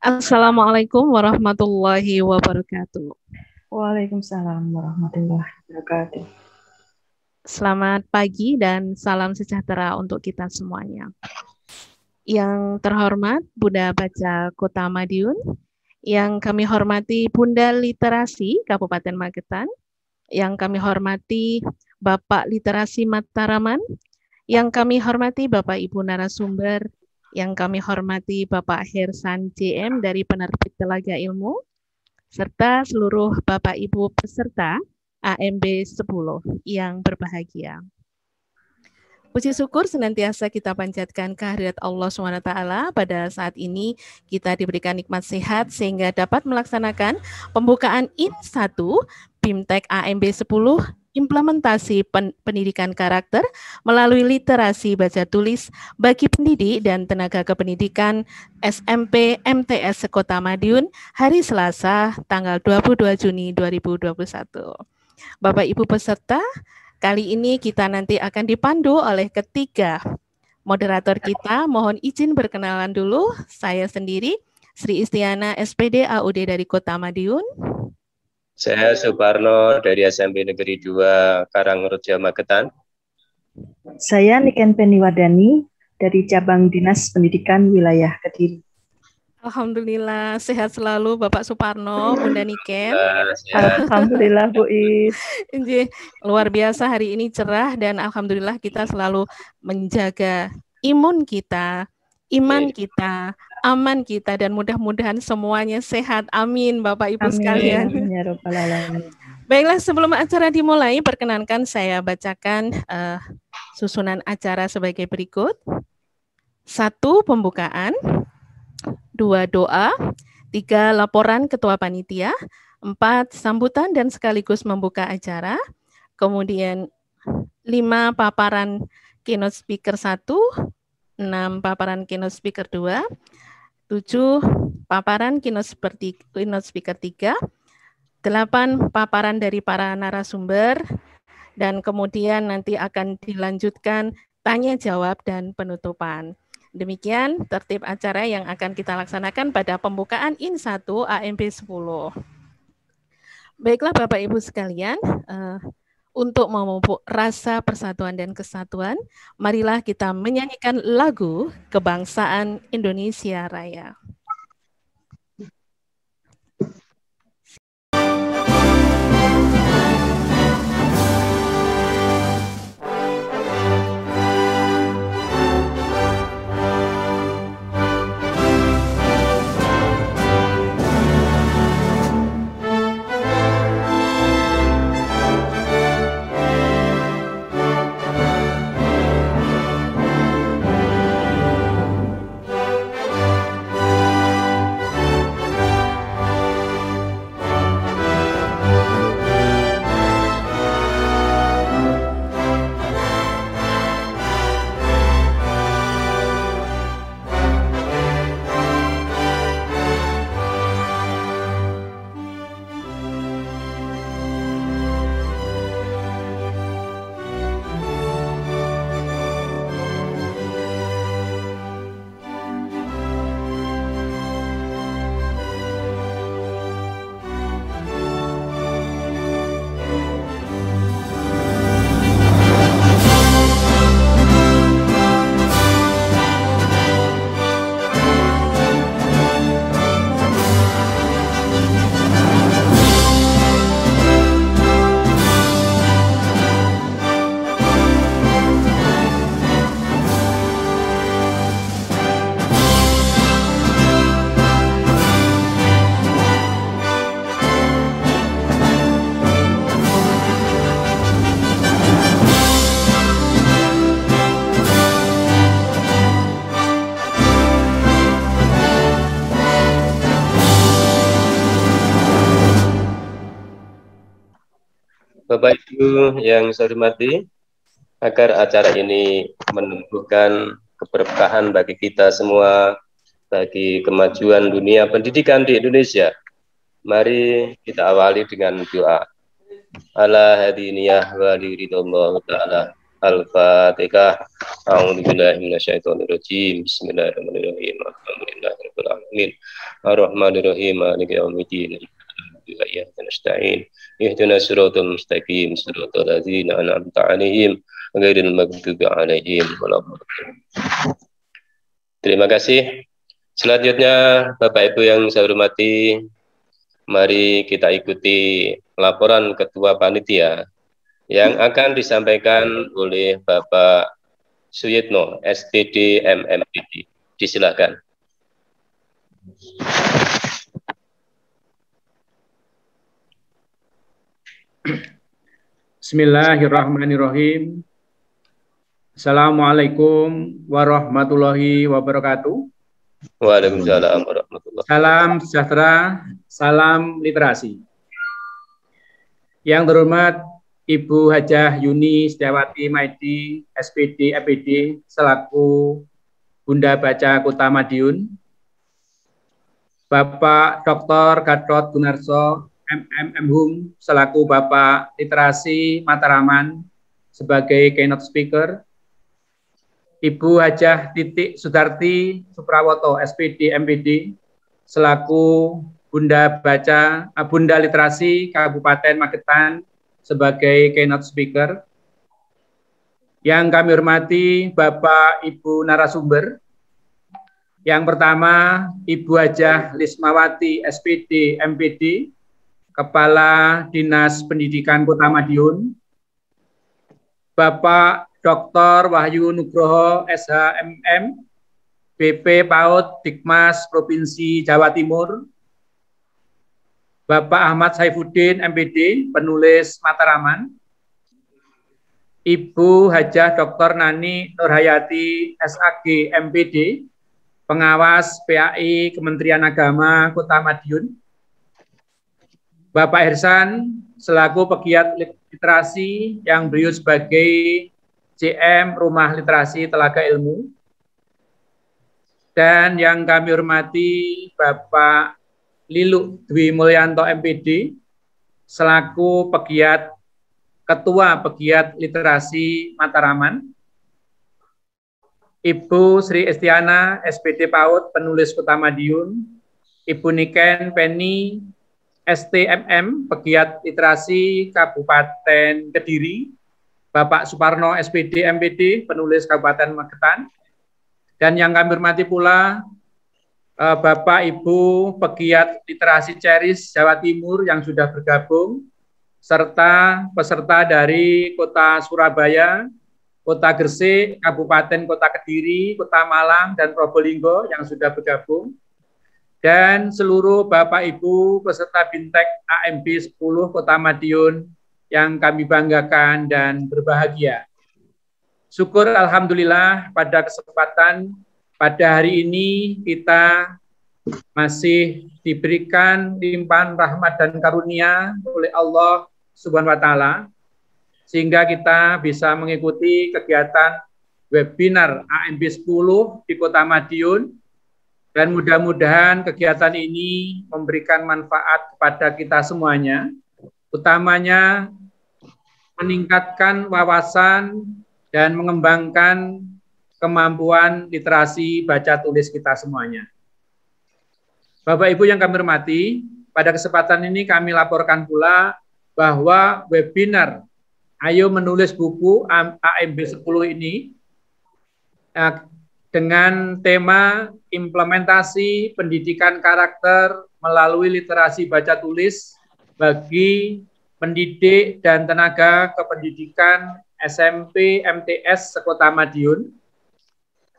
Assalamualaikum warahmatullahi wabarakatuh. Waalaikumsalam warahmatullahi wabarakatuh. Selamat pagi dan salam sejahtera untuk kita semuanya. Yang terhormat Bunda Baca Kota Madiun, yang kami hormati Bunda Literasi Kabupaten Magetan, yang kami hormati Bapak Literasi Mataraman, yang kami hormati Bapak Ibu narasumber, yang kami hormati Bapak Hersan JM dari Penerbit Telaga Ilmu, serta seluruh Bapak Ibu peserta AMB 10 yang berbahagia. Puji syukur senantiasa kita panjatkan kehadirat Allah SWT. Pada saat ini kita diberikan nikmat sehat sehingga dapat melaksanakan pembukaan IN1 BIMTEK AMB 10 implementasi pendidikan karakter melalui literasi baca tulis bagi pendidik dan tenaga kependidikan SMP MTS Sekota Madiun hari Selasa tanggal 22 Juni 2021. Bapak Ibu peserta, kali ini kita nanti akan dipandu oleh ketiga moderator kita. Mohon izin berkenalan dulu. Saya sendiri, Sri Istiana SPD AUD dari Kota Madiun. Saya Suparno dari SMP Negeri 2 Karangreja Magetan. Saya Niken Peniwadani dari Cabang Dinas Pendidikan Wilayah Kediri. Alhamdulillah sehat selalu Bapak Suparno, Bunda Niken. Alhamdulillah Bu Is. Luar biasa hari ini cerah dan alhamdulillah kita selalu menjaga imun kita, iman kita, aman kita, dan mudah-mudahan semuanya sehat. Amin Bapak Ibu sekalian. Ya Rabbal Alamin. Baiklah, sebelum acara dimulai, perkenankan saya bacakan susunan acara sebagai berikut. 1. Pembukaan. 2. Doa. 3. Laporan Ketua Panitia. 4. Sambutan dan sekaligus membuka acara. Kemudian 5. Paparan keynote speaker 1. 6. Paparan keynote speaker 2. 7. Paparan keynote speaker 3. 8. Paparan dari para narasumber. Dan kemudian nanti akan dilanjutkan tanya jawab dan penutupan. Demikian tertib acara yang akan kita laksanakan pada pembukaan IN1 AMB 10. Baiklah Bapak Ibu sekalian, untuk memupuk rasa persatuan dan kesatuan, marilah kita menyanyikan lagu Kebangsaan Indonesia Raya. Bapak Ibu yang saya hormati, agar acara ini menumbuhkan keberkahan bagi kita semua, bagi kemajuan dunia pendidikan di Indonesia. Mari kita awali dengan doa. Ala hadiniyah wa liridallahu ta'ala Al-Fatihah. A'udzubillahi minasyaitonirrajim. Bismillahirrahmanirrahim. Alhamdulillahirabbil alamin. Arrahmanirrahim. Maliki yaumiddin. Iyyaka nasta'in. Ihdinas siratal mustaqim. Siratal ladzina an'amta 'alaihim ghairil maghdubi 'alaihim waladdallin. Terima kasih. Selanjutnya, Bapak Ibu yang saya hormati, mari kita ikuti laporan Ketua Panitia yang akan disampaikan oleh Bapak Suyitno, SPD MMPD. Disilakan. Bismillahirrahmanirrahim. Assalamualaikum warahmatullahi wabarakatuh. Waalaikumsalam warahmatullahi wabarakatuh. Salam sejahtera, salam literasi. Yang terhormat Ibu Hajah Yuni Setiawati Maidi, SPD MPD, selaku Bunda Baca Kota Madiun. Bapak Dr. Gatot Gunarso, MMM selaku Bapak Literasi Mataraman sebagai keynote speaker. Ibu Hajah Titik Sudarti Suprawoto, SPD MPD, selaku Bunda Literasi Kabupaten Magetan sebagai keynote speaker. Yang kami hormati Bapak Ibu narasumber. Yang pertama, Ibu Hajah Lismawati, SPD MPD, Kepala Dinas Pendidikan Kota Madiun. Bapak Dr. Wahyu Nugroho, SHMM, BP PAUD Dikmas Provinsi Jawa Timur. Bapak Ahmad Saifuddin, MPD, penulis Mataraman. Ibu Hajah Dr. Nani Nurhayati, SAG, MPD, pengawas PAI Kementerian Agama Kota Madiun. Bapak Hersan, selaku pegiat literasi yang beliau sebagai CM Rumah Literasi Telaga Ilmu. Dan yang kami hormati Bapak Lilu Dwi Mulyanto MPD, selaku Ketua Pegiat Literasi Mataraman. Ibu Sri Estiana, SPD PAUD, penulis Kota Madiun. Ibu Niken Penny, STMM, Pegiat Literasi Kabupaten Kediri. Bapak Suparno, SPD MPD, penulis Kabupaten Magetan. Dan yang kami hormati pula Bapak Ibu Pegiat Literasi Ceris Jawa Timur yang sudah bergabung, serta peserta dari Kota Surabaya, Kota Gresik, Kabupaten Kota Kediri, Kota Malang, dan Probolinggo yang sudah bergabung. Dan seluruh Bapak Ibu peserta Bintek AMB 10 Kota Madiun yang kami banggakan dan berbahagia. Syukur Alhamdulillah pada kesempatan pada hari ini kita masih diberikan limpahan rahmat dan karunia oleh Allah Subhanahu wa Ta'ala, sehingga kita bisa mengikuti kegiatan webinar AMB 10 di Kota Madiun, dan mudah-mudahan kegiatan ini memberikan manfaat kepada kita semuanya, utamanya meningkatkan wawasan dan mengembangkan kemampuan literasi baca tulis kita semuanya. Bapak Ibu yang kami hormati, pada kesempatan ini kami laporkan pula bahwa webinar Ayo Menulis Buku AMB 10 ini dengan tema implementasi pendidikan karakter melalui literasi baca tulis bagi pendidik dan tenaga kependidikan SMP MTS Sekota Madiun.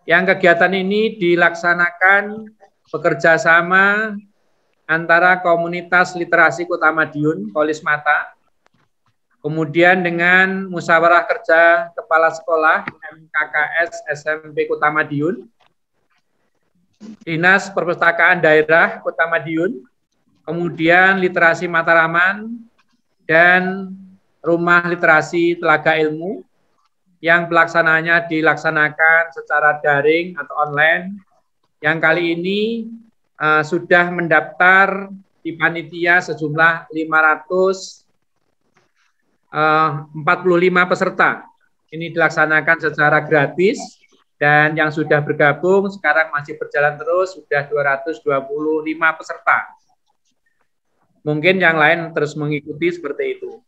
Yang kegiatan ini dilaksanakan bekerja sama antara komunitas literasi Kota Madiun, Kolismata, kemudian dengan musyawarah kerja kepala sekolah MKKS SMP Kota Madiun, Dinas Perpustakaan Daerah Kota Madiun, kemudian Literasi Mataraman, dan Rumah Literasi Telaga Ilmu, yang pelaksananya dilaksanakan secara daring atau online, yang kali ini sudah mendaftar di panitia sejumlah 545 peserta ini dilaksanakan secara gratis, dan yang sudah bergabung sekarang masih berjalan terus, sudah 225 peserta. Mungkin yang lain terus mengikuti seperti itu.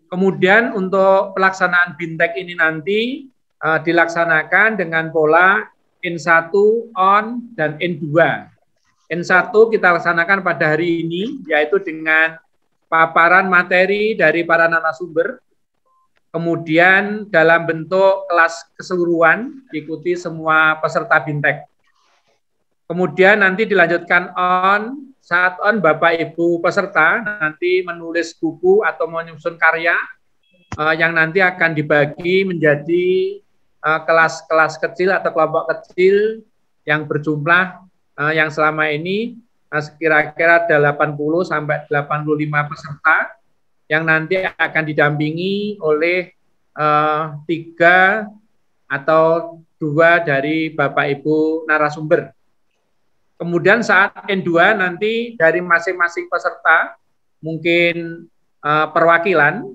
Kemudian untuk pelaksanaan BIMTEK ini nanti dilaksanakan dengan pola N1 on dan N2. N1 kita laksanakan pada hari ini, yaitu dengan paparan materi dari para narasumber, kemudian dalam bentuk kelas keseluruhan diikuti semua peserta BIMTEK. Kemudian nanti dilanjutkan on, saat on Bapak Ibu peserta nanti menulis buku atau menyusun karya yang nanti akan dibagi menjadi kelas-kelas kecil atau kelompok kecil yang berjumlah yang selama ini kira-kira 80 sampai 85 peserta yang nanti akan didampingi oleh 3 atau 2 dari Bapak Ibu narasumber. Kemudian saat N2 nanti dari masing-masing peserta mungkin perwakilan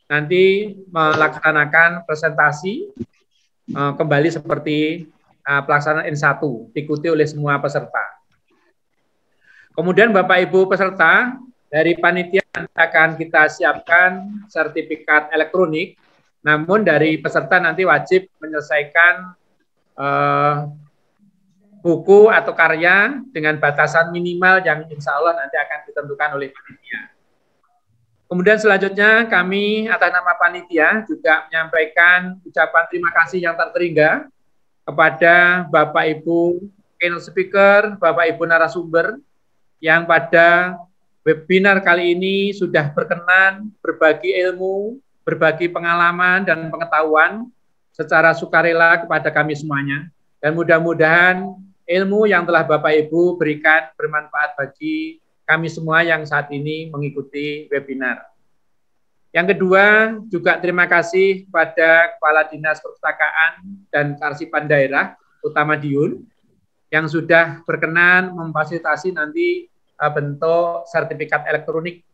nanti melaksanakan presentasi kembali seperti pelaksanaan N1 diikuti oleh semua peserta. Kemudian Bapak Ibu peserta dari panitia akan kita siapkan sertifikat elektronik, namun dari peserta nanti wajib menyelesaikan buku atau karya dengan batasan minimal yang insya Allah nanti akan ditentukan oleh panitia. Kemudian selanjutnya kami atas nama panitia juga menyampaikan ucapan terima kasih yang tak terhingga kepada Bapak Ibu keynote speaker, Bapak Ibu narasumber yang pada webinar kali ini sudah berkenan berbagi ilmu, berbagi pengalaman dan pengetahuan secara sukarela kepada kami semuanya. Dan mudah-mudahan ilmu yang telah Bapak Ibu berikan bermanfaat bagi kami semua yang saat ini mengikuti webinar. Yang kedua, juga terima kasih kepada Kepala Dinas Perpustakaan dan Kearsipan Daerah Kota Madiun yang sudah berkenan memfasilitasi nanti bentuk sertifikat elektronik,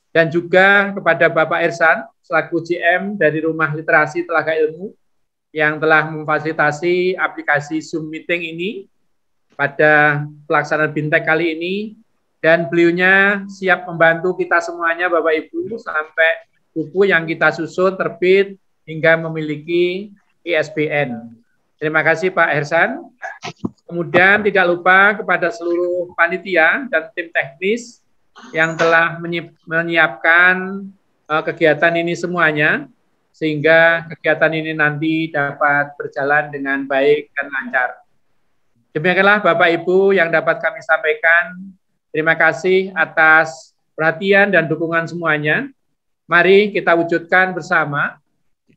dan juga kepada Bapak Ersan selaku GM dari Rumah Literasi Telaga Ilmu yang telah memfasilitasi aplikasi Zoom Meeting ini pada pelaksanaan BIMTEK kali ini, dan beliaunya siap membantu kita semuanya Bapak Ibu sampai buku yang kita susun terbit hingga memiliki ISBN. Terima kasih Pak Ersan. Kemudian tidak lupa kepada seluruh panitia dan tim teknis yang telah menyiapkan kegiatan ini semuanya, sehingga kegiatan ini nanti dapat berjalan dengan baik dan lancar. Demikianlah Bapak Ibu yang dapat kami sampaikan. Terima kasih atas perhatian dan dukungan semuanya. Mari kita wujudkan bersama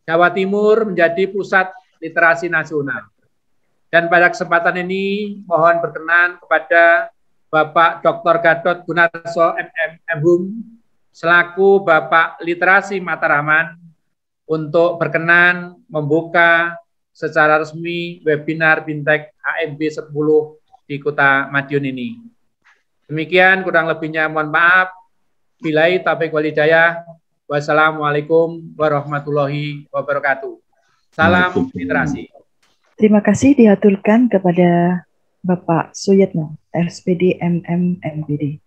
Jawa Timur menjadi pusat literasi nasional. Dan pada kesempatan ini mohon berkenan kepada Bapak Dr. Gatot Gunarso MM selaku Bapak Literasi Mataraman untuk berkenan membuka secara resmi webinar BIMTEK HMB 10 di Kota Madiun ini. Demikian kurang lebihnya mohon maaf. Billahi taufiq wal hidayah. Wassalamualaikum warahmatullahi wabarakatuh. Salam literasi. Terima kasih diaturkan kepada Bapak Suyatno, SPD MM MPD.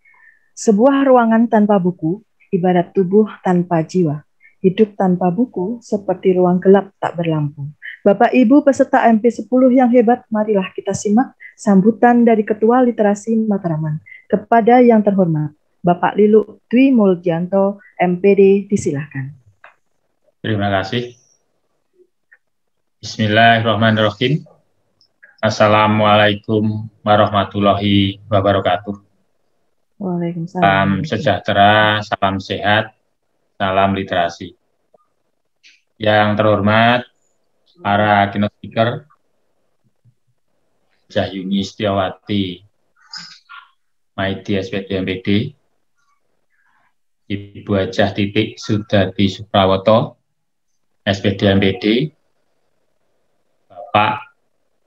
Sebuah ruangan tanpa buku, ibarat tubuh tanpa jiwa. Hidup tanpa buku, seperti ruang gelap tak berlampu. Bapak Ibu peserta MP10 yang hebat, marilah kita simak sambutan dari Ketua Literasi Mataraman. Kepada yang terhormat, Bapak Lilu Dwi Muljanto, MPD, disilahkan. Terima kasih. Bismillahirrahmanirrahim. Assalamualaikum warahmatullahi wabarakatuh. Waalaikumsalam. Salam sejahtera, salam sehat, salam literasi. Yang terhormat, para keynote speaker, Jahyuni Setiawati, Maidi SPD MPD, Ibu Hajah Titik Sudarti Suprawoto, SPD MPD, Bapak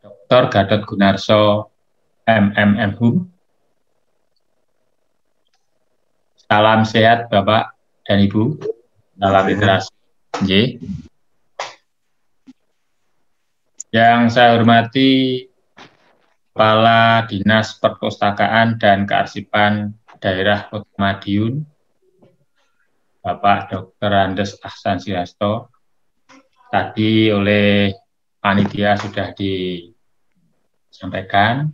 Dr. Gatot Gunarso MM Salam sehat Bapak dan Ibu, salam literasi. Yang saya hormati Kepala Dinas Perpustakaan dan Kearsipan Daerah Kota Madiun, Bapak Dr. Andes Ahsan Sirasto. Tadi oleh panitia sudah disampaikan.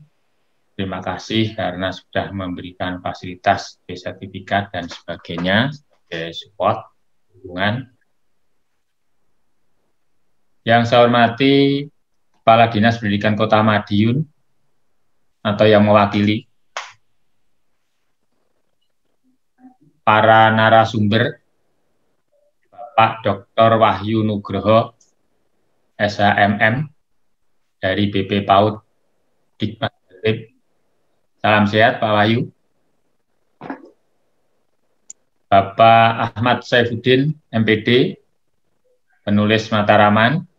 Terima kasih karena sudah memberikan fasilitas sertifikat dan sebagainya sebagai support, dukungan. Yang saya hormati Kepala Dinas Pendidikan Kota Madiun atau yang mewakili, para narasumber, Bapak Dr. Wahyu Nugroho, SHMM dari BP PAUD Dikbud. Salam sehat Pak Wahyu. Bapak Ahmad Saifuddin, MPD, penulis Mataraman.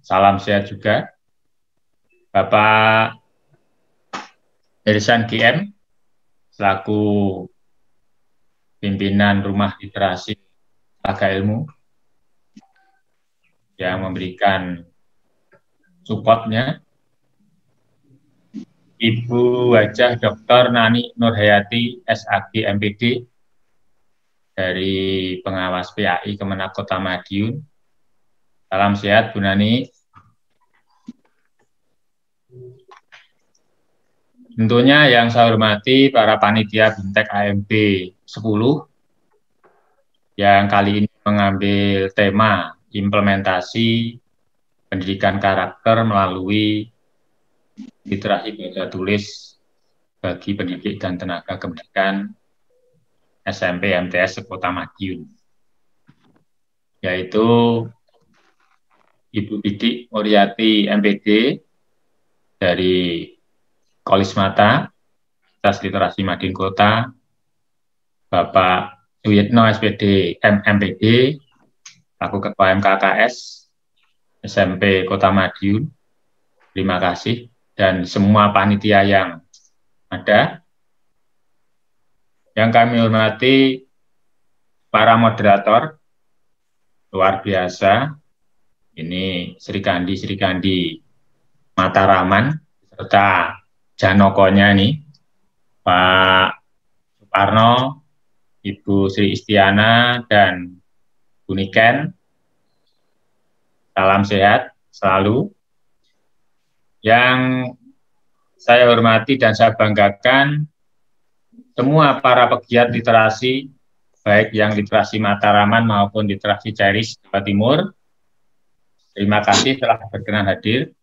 Salam sehat juga. Bapak Irsan GM, selaku pimpinan Rumah Literasi Lembaga Ilmu, yang memberikan supportnya. Ibu Hajah Dr. Nani Nurhayati, SAG MPD, dari pengawas PAI Kemenak Kota Madiun. Salam sehat Bu Nani. Tentunya yang saya hormati para panitia BIMTEK AMB 10 yang kali ini mengambil tema implementasi pendidikan karakter melalui literasi baca tulis bagi pendidik dan tenaga pendidikan SMP MTS Kota Madiun, yaitu Ibu Didik Muriati MPD dari Kolismata, Universitas Literasi Madiun Kota, Bapak Suyitno SPD MPD, aku Ketua MKKS SMP Kota Madiun, terima kasih, dan semua panitia yang ada. Yang kami hormati para moderator, luar biasa, ini Sri Kandi Mataraman, serta Janokonya nih, Pak Suparno, Ibu Sri Istiana, dan Bu Niken. Salam sehat selalu. Yang saya hormati dan saya banggakan, semua para pegiat literasi, baik yang literasi Mataraman maupun literasi Ceris Jawa Timur, terima kasih telah berkenan hadir.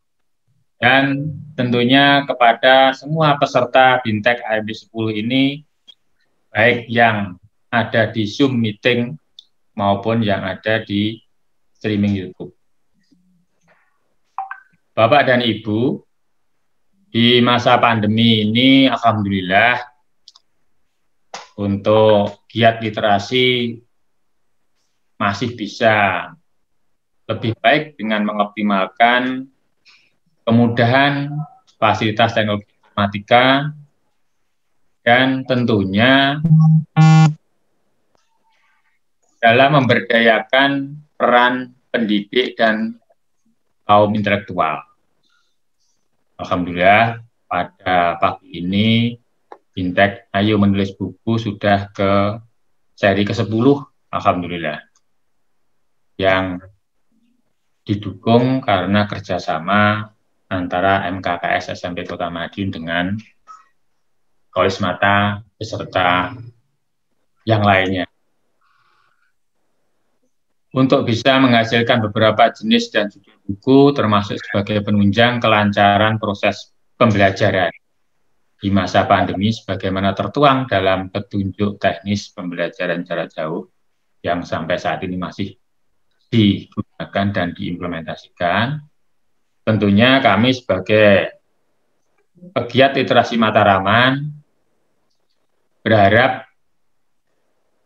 Dan tentunya kepada semua peserta BIMTEK AMB 10 ini, baik yang ada di Zoom meeting maupun yang ada di streaming YouTube. Bapak dan Ibu, di masa pandemi ini, alhamdulillah, untuk giat literasi masih bisa lebih baik dengan mengoptimalkan kemudahan fasilitas teknologi informatika, dan tentunya dalam memberdayakan peran pendidik dan kaum intelektual. Alhamdulillah, pada pagi ini BIMTEK Ayo Menulis Buku sudah ke seri ke-10, alhamdulillah, yang didukung karena kerjasama antara MKKS SMP Kota Madiun dengan Kolismata beserta yang lainnya. Untuk bisa menghasilkan beberapa jenis dan judul buku termasuk sebagai penunjang kelancaran proses pembelajaran di masa pandemi sebagaimana tertuang dalam petunjuk teknis pembelajaran jarak jauh yang sampai saat ini masih digunakan dan diimplementasikan. Tentunya kami sebagai pegiat literasi Mataraman berharap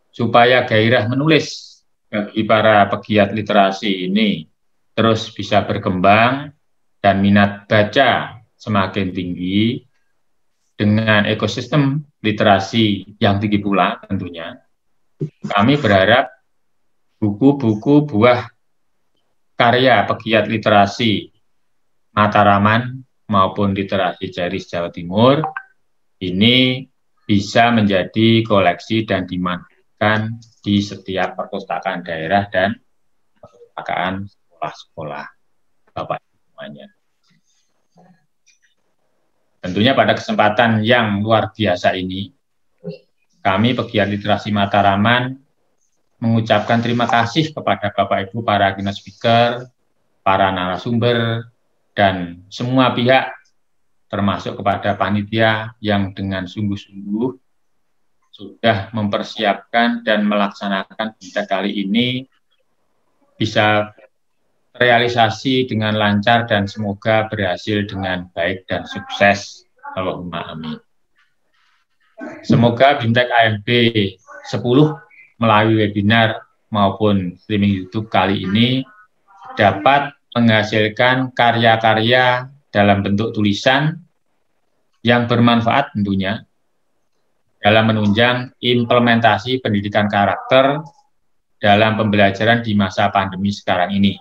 supaya gairah menulis bagi para pegiat literasi ini terus bisa berkembang dan minat baca semakin tinggi dengan ekosistem literasi yang tinggi pula tentunya. Kami berharap buku-buku buah karya pegiat literasi Mataraman maupun literasi Ceris Jawa Timur ini bisa menjadi koleksi dan dimanfaatkan di setiap perpustakaan daerah dan perpustakaan sekolah-sekolah, Bapak Ibu semuanya. Tentunya pada kesempatan yang luar biasa ini, kami pegiat literasi Mataraman mengucapkan terima kasih kepada Bapak Ibu para keynote speaker, para narasumber, dan semua pihak, termasuk kepada panitia yang dengan sungguh-sungguh sudah mempersiapkan dan melaksanakan berita kali ini bisa terrealisasi dengan lancar dan semoga berhasil dengan baik dan sukses. Allahumma amin. Semoga BIMTEK AMB 10 melalui webinar maupun streaming YouTube kali ini dapat menghasilkan karya-karya dalam bentuk tulisan yang bermanfaat tentunya dalam menunjang implementasi pendidikan karakter dalam pembelajaran di masa pandemi sekarang ini.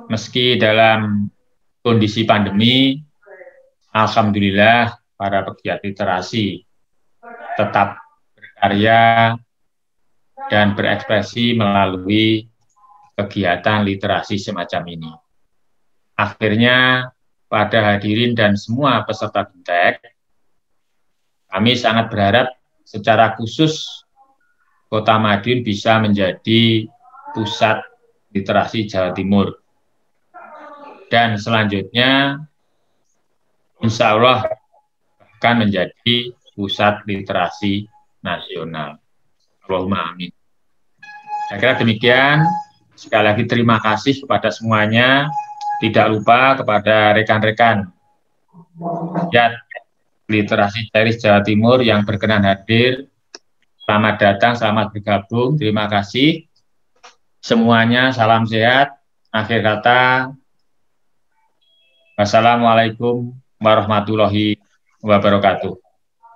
Meski dalam kondisi pandemi, alhamdulillah para pegiat literasi tetap berkarya dan berekspresi melalui kegiatan literasi semacam ini. Akhirnya, pada hadirin dan semua peserta BIMTEK, kami sangat berharap secara khusus Kota Madiun bisa menjadi pusat literasi Jawa Timur. Dan selanjutnya, insya Allah akan menjadi pusat literasi nasional. Allahumma amin. Saya kira demikian. Sekali lagi terima kasih kepada semuanya. Tidak lupa kepada rekan-rekan pegiat literasi Ceris Jawa Timur yang berkenan hadir. Selamat datang, selamat bergabung. Terima kasih. Semuanya salam sehat. Akhir kata, wassalamualaikum warahmatullahi wabarakatuh.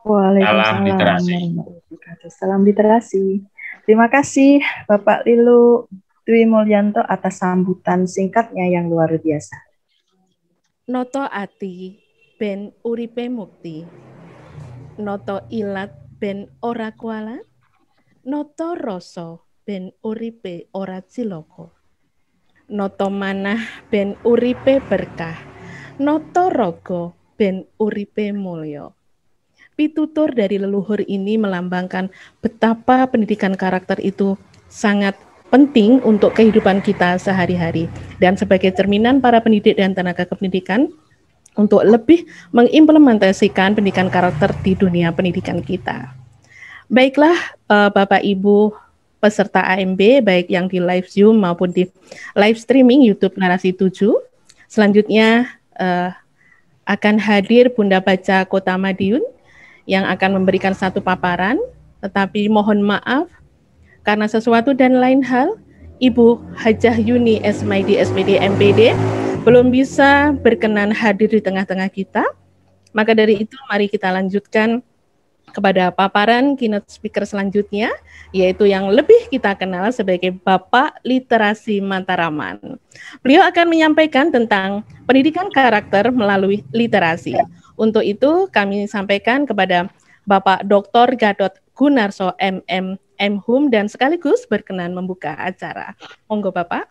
Waalaikumsalam. Salam literasi. Salam literasi. Terima kasih Bapak Lilu Dwi Mulyanto atas sambutan singkatnya yang luar biasa. Noto ati ben uripe mukti, noto ilat ben ora kualat, noto rasa ben uripe ora cilaka, noto manah ben uripe berkah, noto raga ben uripe mulya. Pitutur dari leluhur ini melambangkan betapa pendidikan karakter itu sangat penting untuk kehidupan kita sehari-hari dan sebagai cerminan para pendidik dan tenaga kependidikan untuk lebih mengimplementasikan pendidikan karakter di dunia pendidikan kita. Baiklah Bapak Ibu peserta AMB, baik yang di live Zoom maupun di live streaming YouTube Narasi 7. Selanjutnya akan hadir Bunda Baca Kota Madiun yang akan memberikan satu paparan, tetapi mohon maaf karena sesuatu dan lain hal, Ibu Hajah Yuni Esmaidi SPD MPD belum bisa berkenan hadir di tengah-tengah kita. Maka dari itu mari kita lanjutkan kepada paparan keynote speaker selanjutnya, yaitu yang lebih kita kenal sebagai Bapak Literasi Mataraman. Beliau akan menyampaikan tentang pendidikan karakter melalui literasi. Untuk itu kami sampaikan kepada Bapak Dr. Gatot Gunarso MM Mhum dan sekaligus berkenan membuka acara. Monggo Bapak.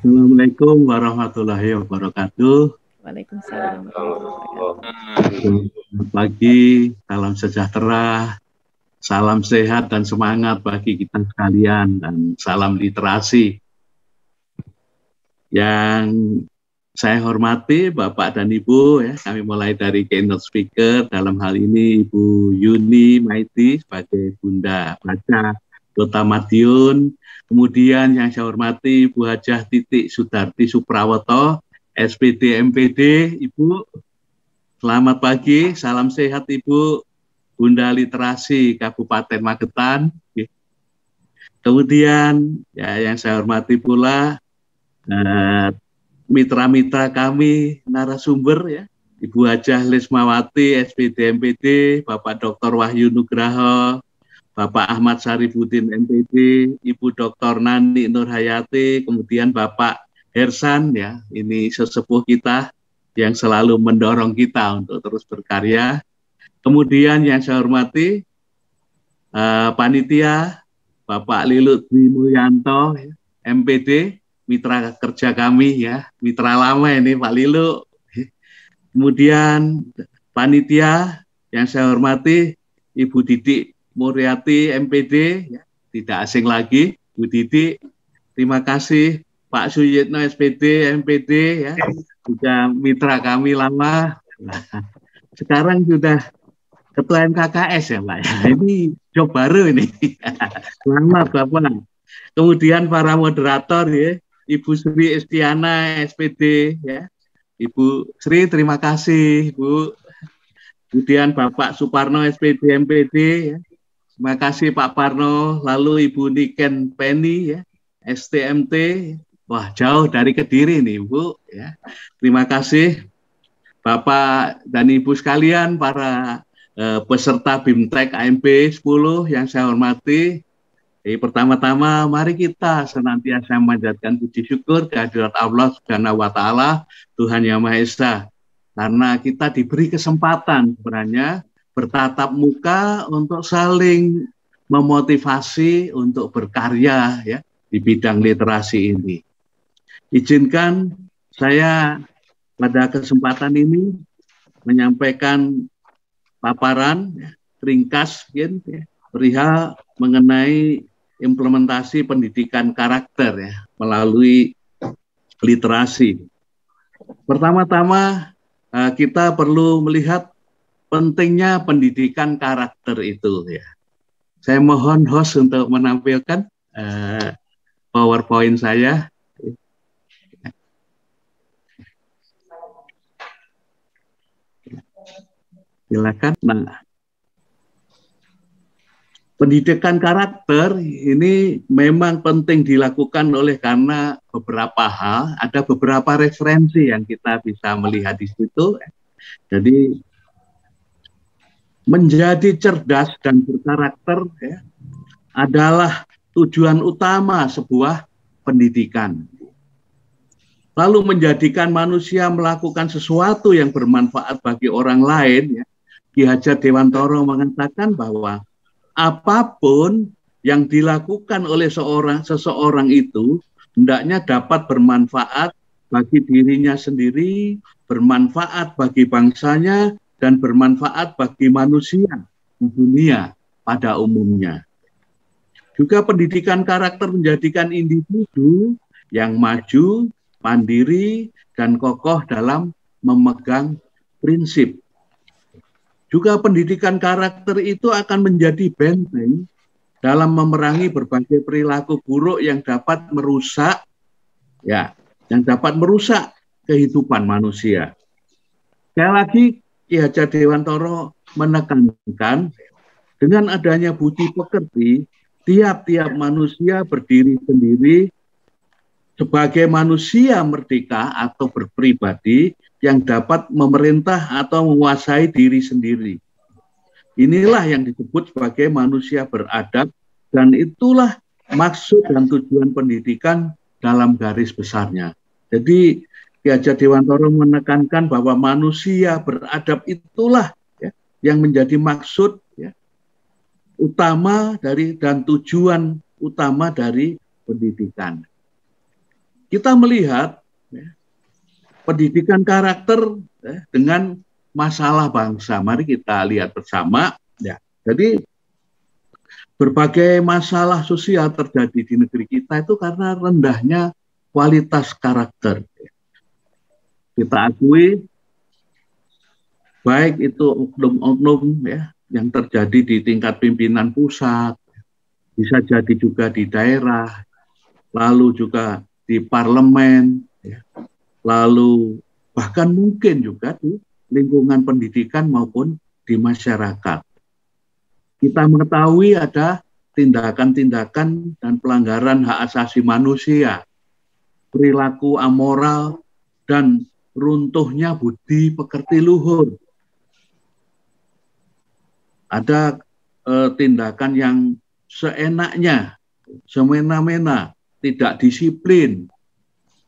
Assalamualaikum warahmatullahi wabarakatuh. Waalaikumsalam. Selamat pagi, salam sejahtera, salam sehat dan semangat bagi kita sekalian, dan salam literasi. Yang saya hormati Bapak dan Ibu, ya, kami mulai dari keynote speaker, dalam hal ini Ibu Yuni Maiti sebagai Bunda Baca Kota Madiun. Kemudian yang saya hormati Ibu Hajah Titik Sudarti Suprawoto, SPD MPD. Ibu, selamat pagi, salam sehat Ibu, Bunda Literasi Kabupaten Magetan. Kemudian ya, yang saya hormati pula mitra-mitra kami narasumber, ya, Ibu Hajah Lismawati SPD MPD, Bapak Dr. Wahyu Nugraha, Bapak Ahmad Syarifuddin MPD, Ibu Dr. Nani Nurhayati, kemudian Bapak Hersan, ya, ini sesepuh kita yang selalu mendorong kita untuk terus berkarya. Kemudian yang saya hormati panitia Bapak Lilut Dwi Mulyanto, MPD, mitra kerja kami, ya, mitra lama ini Pak Lilu. Kemudian panitia yang saya hormati Ibu Didik Muriati MPD, ya, tidak asing lagi, Bu Didik. Terima kasih Pak Suyitno SPD MPD, ya, juga mitra kami lama. Nah, sekarang sudah Ketua MKKS ya Pak. Ini job baru ini. Selamat Bapak. Kemudian para moderator, ya, Ibu Sri Estiana SPD, ya. Ibu Sri terima kasih Bu. Kemudian Bapak Suparno SPD MPD, ya. Terima kasih Pak Parno. Lalu Ibu Niken Penny, ya, STMT. Wah, jauh dari Kediri nih Bu, ya. Terima kasih Bapak dan Ibu sekalian, para peserta BIMTEK AMP 10 yang saya hormati. Pertama-tama mari kita senantiasa memanjatkan puji syukur kehadirat Allah Subhanahu wa taala, Tuhan Yang Maha Esa. Karena kita diberi kesempatan sebenarnya bertatap muka untuk saling memotivasi untuk berkarya, ya, di bidang literasi ini. Izinkan saya pada kesempatan ini menyampaikan paparan, ya, ringkas, ya, perihal mengenai implementasi pendidikan karakter, ya, melalui literasi. Pertama-tama kita perlu melihat pentingnya pendidikan karakter itu, ya. Saya mohon host untuk menampilkan PowerPoint saya. Silakan. Nah, pendidikan karakter ini memang penting dilakukan oleh karena beberapa hal, ada beberapa referensi yang kita bisa melihat di situ. Jadi menjadi cerdas dan berkarakter, ya, adalah tujuan utama sebuah pendidikan. Lalu menjadikan manusia melakukan sesuatu yang bermanfaat bagi orang lain, ya. Ki Hajar Dewantoro mengatakan bahwa apapun yang dilakukan oleh seseorang itu hendaknya dapat bermanfaat bagi dirinya sendiri, bermanfaat bagi bangsanya, dan bermanfaat bagi manusia di dunia pada umumnya. Juga pendidikan karakter menjadikan individu yang maju, mandiri, dan kokoh dalam memegang prinsip. Juga pendidikan karakter itu akan menjadi benteng dalam memerangi berbagai perilaku buruk yang dapat merusak, ya, yang dapat merusak kehidupan manusia. Sekali lagi, Ki Hajar Dewantoro menekankan dengan adanya budi pekerti, tiap-tiap manusia berdiri sendiri sebagai manusia merdeka atau berpribadi yang dapat memerintah atau menguasai diri sendiri. Inilah yang disebut sebagai manusia beradab, dan itulah maksud dan tujuan pendidikan dalam garis besarnya. Jadi Ki Hajar Dewantoro menekankan bahwa manusia beradab itulah, ya, yang menjadi maksud, ya, utama dari dan tujuan utama dari pendidikan. Kita melihat, ya, pendidikan karakter, ya, dengan masalah bangsa. Mari kita lihat bersama, ya. Jadi berbagai masalah sosial terjadi di negeri kita itu karena rendahnya kualitas karakter. Kita akui, baik itu oknum-oknum, ya, yang terjadi di tingkat pimpinan pusat, bisa jadi juga di daerah, lalu juga di parlemen, ya, lalu bahkan mungkin juga di lingkungan pendidikan maupun di masyarakat. Kita mengetahui ada tindakan-tindakan dan pelanggaran hak asasi manusia, perilaku amoral, dan runtuhnya budi pekerti luhur. Ada tindakan yang seenaknya, semena-mena, tidak disiplin,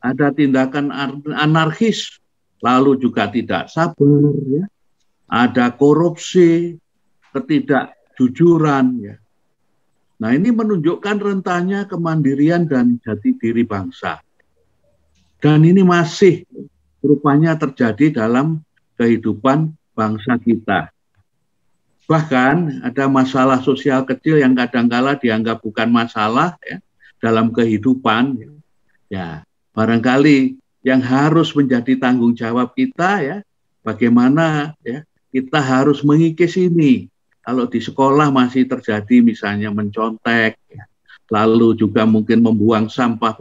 ada tindakan anarkis, lalu juga tidak sabar, ya. Ada korupsi, ketidakjujuran, ya. Nah, ini menunjukkan rentannya kemandirian dan jati diri bangsa. Dan ini masih rupanya terjadi dalam kehidupan bangsa kita. Bahkan ada masalah sosial kecil yang kadangkala dianggap bukan masalah, ya, dalam kehidupan. Ya, barangkali yang harus menjadi tanggung jawab kita, ya, bagaimana, ya, kita harus mengikis ini. Kalau di sekolah masih terjadi misalnya mencontek, ya, lalu juga mungkin membuang sampah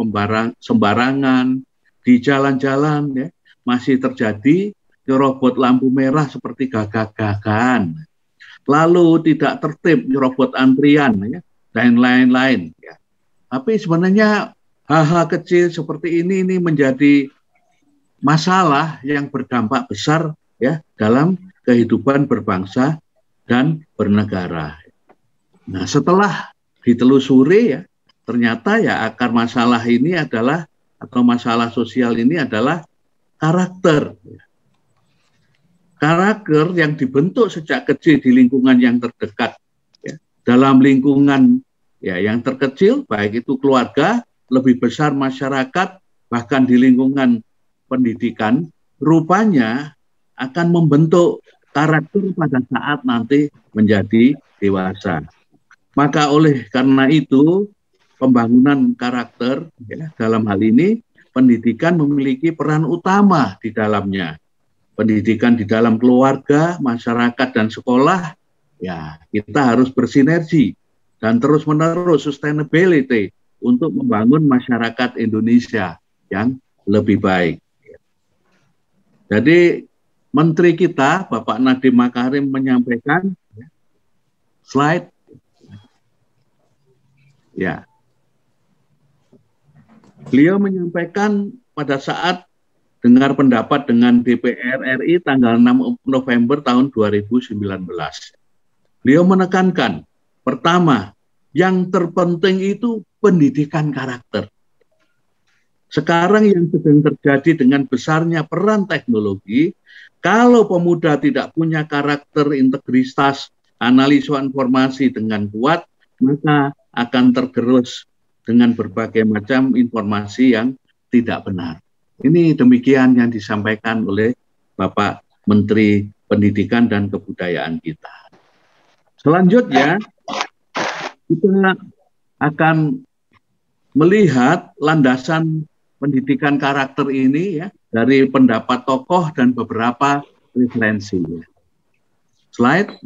sembarangan, di jalan-jalan, ya, masih terjadi nyerobot lampu merah seperti gagah-gagahan, lalu tidak tertib nyerobot antrian, ya, dan lain-lain, ya. Tapi sebenarnya hal-hal kecil seperti ini menjadi masalah yang berdampak besar, ya, dalam kehidupan berbangsa dan bernegara. Nah, setelah ditelusuri, ya, ternyata ya akar masalah ini adalah, atau masalah sosial ini adalah karakter. Karakter yang dibentuk sejak kecil di lingkungan yang terdekat, ya. Dalam lingkungan, ya, yang terkecil, baik itu keluarga, lebih besar masyarakat, bahkan di lingkungan pendidikan, rupanya akan membentuk karakter pada saat nanti menjadi dewasa. Maka oleh karena itu, pembangunan karakter, ya, dalam hal ini pendidikan memiliki peran utama di dalamnya. Pendidikan di dalam keluarga, masyarakat, dan sekolah, ya, kita harus bersinergi dan terus-menerus sustainability untuk membangun masyarakat Indonesia yang lebih baik. Jadi Menteri kita, Bapak Nadiem Makarim, menyampaikan, slide, ya, beliau menyampaikan pada saat dengar pendapat dengan DPR RI tanggal 6 November tahun 2019. Beliau menekankan, pertama, yang terpenting itu pendidikan karakter. Sekarang yang sedang terjadi dengan besarnya peran teknologi, kalau pemuda tidak punya karakter, integritas, analisa informasi dengan kuat, maka akan tergerus dengan berbagai macam informasi yang tidak benar. Ini demikian yang disampaikan oleh Bapak Menteri Pendidikan dan Kebudayaan kita. Selanjutnya, kita akan melihat landasan pendidikan karakter ini, ya, dari pendapat tokoh dan beberapa referensi. Slide.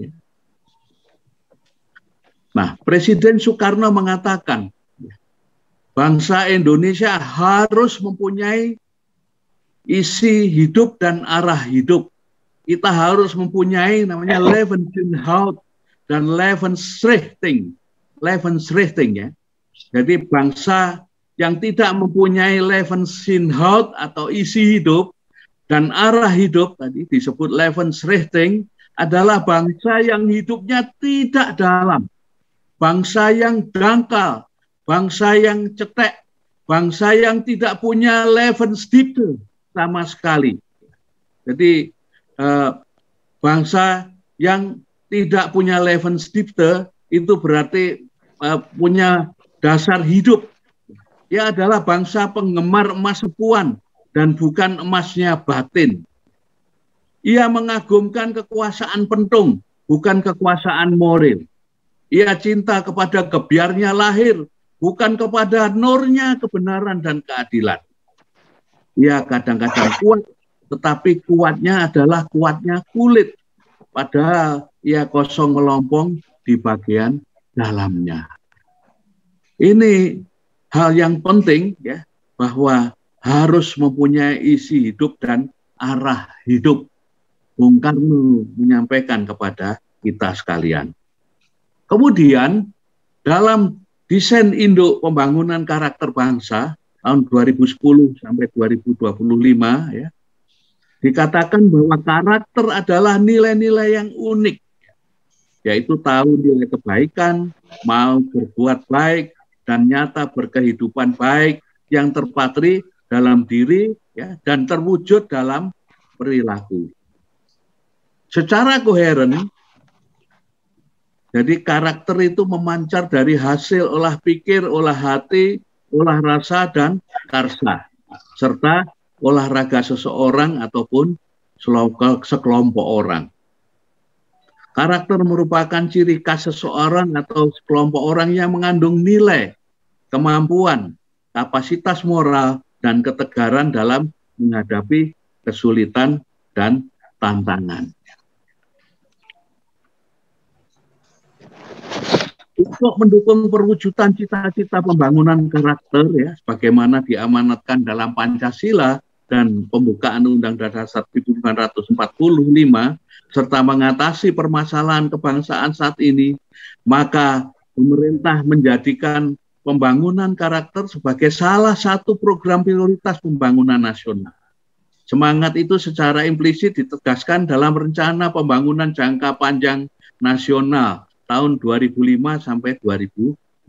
Nah, Presiden Soekarno mengatakan, bangsa Indonesia harus mempunyai isi hidup dan arah hidup. Kita harus mempunyai namanya Levenshinhoud dan Levensrichting, ya. Jadi bangsa yang tidak mempunyai Levenshinhoud atau isi hidup dan arah hidup, tadi disebut Levensrichting, adalah bangsa yang hidupnya tidak dalam, bangsa yang dangkal, bangsa yang cetek, bangsa yang tidak punya Levensdiepte sama sekali. Jadi bangsa yang tidak punya Levensdiepte itu berarti punya dasar hidup. Dia adalah bangsa penggemar emas sepuan dan bukan emasnya batin. Ia mengagumkan kekuasaan pentung, bukan kekuasaan moral. Ia cinta kepada gebiarnya lahir, bukan kepada nurnya kebenaran dan keadilan. Ia kadang-kadang kuat, tetapi kuatnya adalah kuatnya kulit. Padahal ia kosong melompong di bagian dalamnya. Ini hal yang penting, ya, bahwa harus mempunyai isi hidup dan arah hidup. Bung Karno menyampaikan kepada kita sekalian. Kemudian dalam desain induk pembangunan karakter bangsa tahun 2010 sampai 2025, ya, dikatakan bahwa karakter adalah nilai-nilai yang unik yaitu tahu nilai kebaikan, mau berbuat baik, dan nyata berkehidupan baik yang terpatri dalam diri ya, dan terwujud dalam perilaku. Secara koheren, jadi karakter itu memancar dari hasil olah pikir, olah hati, olah rasa, dan karsa, serta olahraga seseorang ataupun sekelompok orang. Karakter merupakan ciri khas seseorang atau sekelompok orang yang mengandung nilai, kemampuan, kapasitas moral, dan ketegaran dalam menghadapi kesulitan dan tantangan. Untuk mendukung perwujudan cita-cita pembangunan karakter, ya, sebagaimana diamanatkan dalam Pancasila dan pembukaan Undang-Undang Dasar 1945, serta mengatasi permasalahan kebangsaan saat ini, maka pemerintah menjadikan pembangunan karakter sebagai salah satu program prioritas pembangunan nasional. Semangat itu secara implisit ditegaskan dalam Rencana Pembangunan Jangka Panjang Nasional tahun 2005 sampai 2025,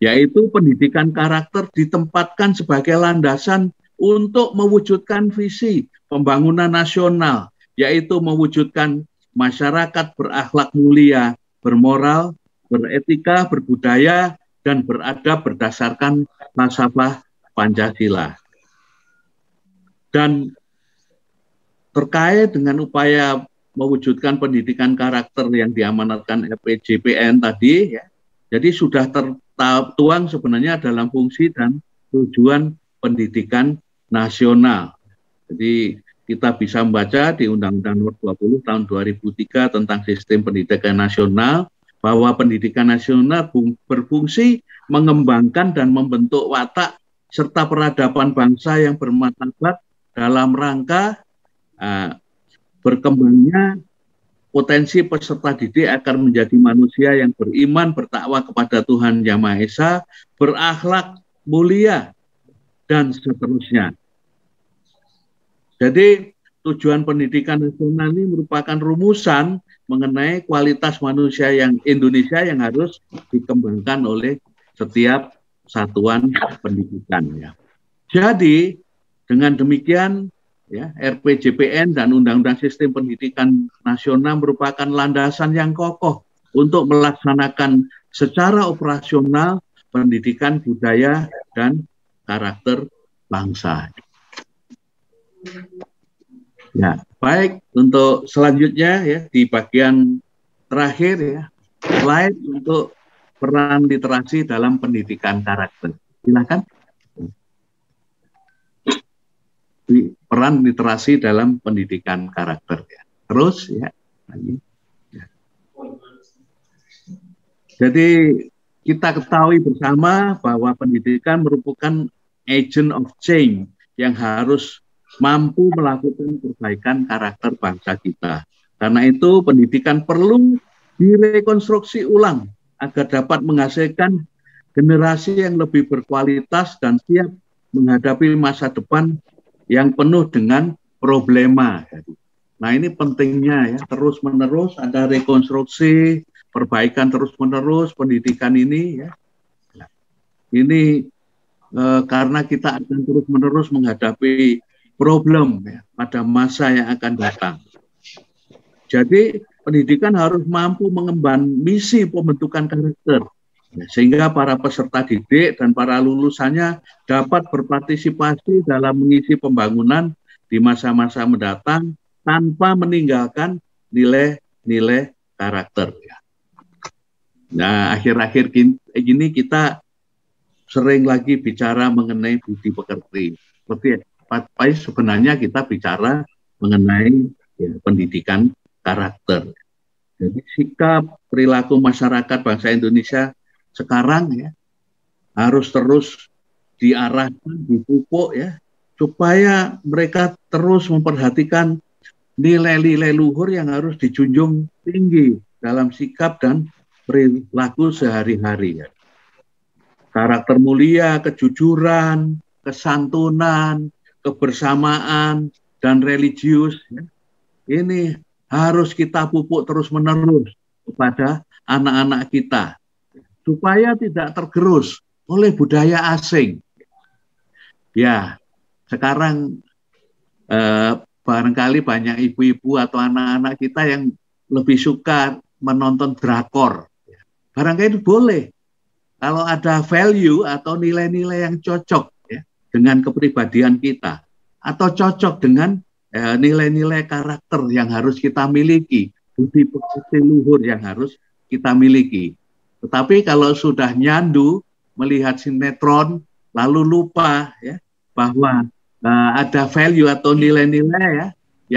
yaitu pendidikan karakter ditempatkan sebagai landasan untuk mewujudkan visi pembangunan nasional, yaitu mewujudkan masyarakat berakhlak mulia, bermoral, beretika, berbudaya, dan beradab berdasarkan falsafah Pancasila. Dan terkait dengan upaya mewujudkan pendidikan karakter yang diamanatkan RPJPN tadi, ya, jadi sudah tertuang sebenarnya dalam fungsi dan tujuan pendidikan nasional. Jadi kita bisa membaca di Undang-Undang Nomor 20 tahun 2003 tentang Sistem Pendidikan Nasional bahwa pendidikan nasional berfungsi mengembangkan dan membentuk watak serta peradaban bangsa yang bermartabat dalam rangka berkembangnya potensi peserta didik akan menjadi manusia yang beriman, bertakwa kepada Tuhan Yang Maha Esa, berakhlak mulia, dan seterusnya. Jadi tujuan pendidikan nasional ini merupakan rumusan mengenai kualitas manusia yang Indonesia yang harus dikembangkan oleh setiap satuan pendidikan. Ya. Jadi dengan demikian, ya, RPJPN dan Undang-Undang Sistem Pendidikan Nasional merupakan landasan yang kokoh untuk melaksanakan secara operasional pendidikan budaya dan karakter bangsa. Ya, baik, untuk selanjutnya ya di bagian terakhir ya, slide untuk peran literasi dalam pendidikan karakter. Silakan. Peran literasi dalam pendidikan karakter ya. Terus ya. Jadi kita ketahui bersama bahwa pendidikan merupakan agent of change yang harus mampu melakukan perbaikan karakter bangsa kita. Karena itu pendidikan perlu direkonstruksi ulang agar dapat menghasilkan generasi yang lebih berkualitas dan siap menghadapi masa depan yang penuh dengan problema. Nah ini pentingnya ya, terus-menerus ada rekonstruksi, perbaikan terus-menerus pendidikan ini ya. Ini karena kita akan terus-menerus menghadapi problem ya, pada masa yang akan datang. Jadi pendidikan harus mampu mengemban misi pembentukan karakter ya, sehingga para peserta didik dan para lulusannya dapat berpartisipasi dalam mengisi pembangunan di masa-masa mendatang tanpa meninggalkan nilai-nilai karakter. Ya. Nah akhir-akhir ini kita sering lagi bicara mengenai budi pekerti. Seperti sebenarnya kita bicara mengenai ya, pendidikan karakter. Jadi sikap perilaku masyarakat bangsa Indonesia sekarang ya harus terus diarahkan, dipupuk ya, supaya mereka terus memperhatikan nilai-nilai luhur yang harus dijunjung tinggi dalam sikap dan perilaku sehari-hari ya. Karakter mulia, kejujuran, kesantunan, kebersamaan, dan religius. Ya. Ini harus kita pupuk terus-menerus kepada anak-anak kita supaya tidak tergerus oleh budaya asing. Ya, sekarang barangkali banyak ibu-ibu atau anak-anak kita yang lebih suka menonton drakor. Barangkali boleh. Kalau ada value atau nilai-nilai yang cocok ya, dengan kepribadian kita, atau cocok dengan nilai-nilai karakter yang harus kita miliki, budi pekerti luhur yang harus kita miliki. Tetapi kalau sudah nyandu melihat sinetron, lalu lupa ya bahwa ada value atau nilai-nilai ya,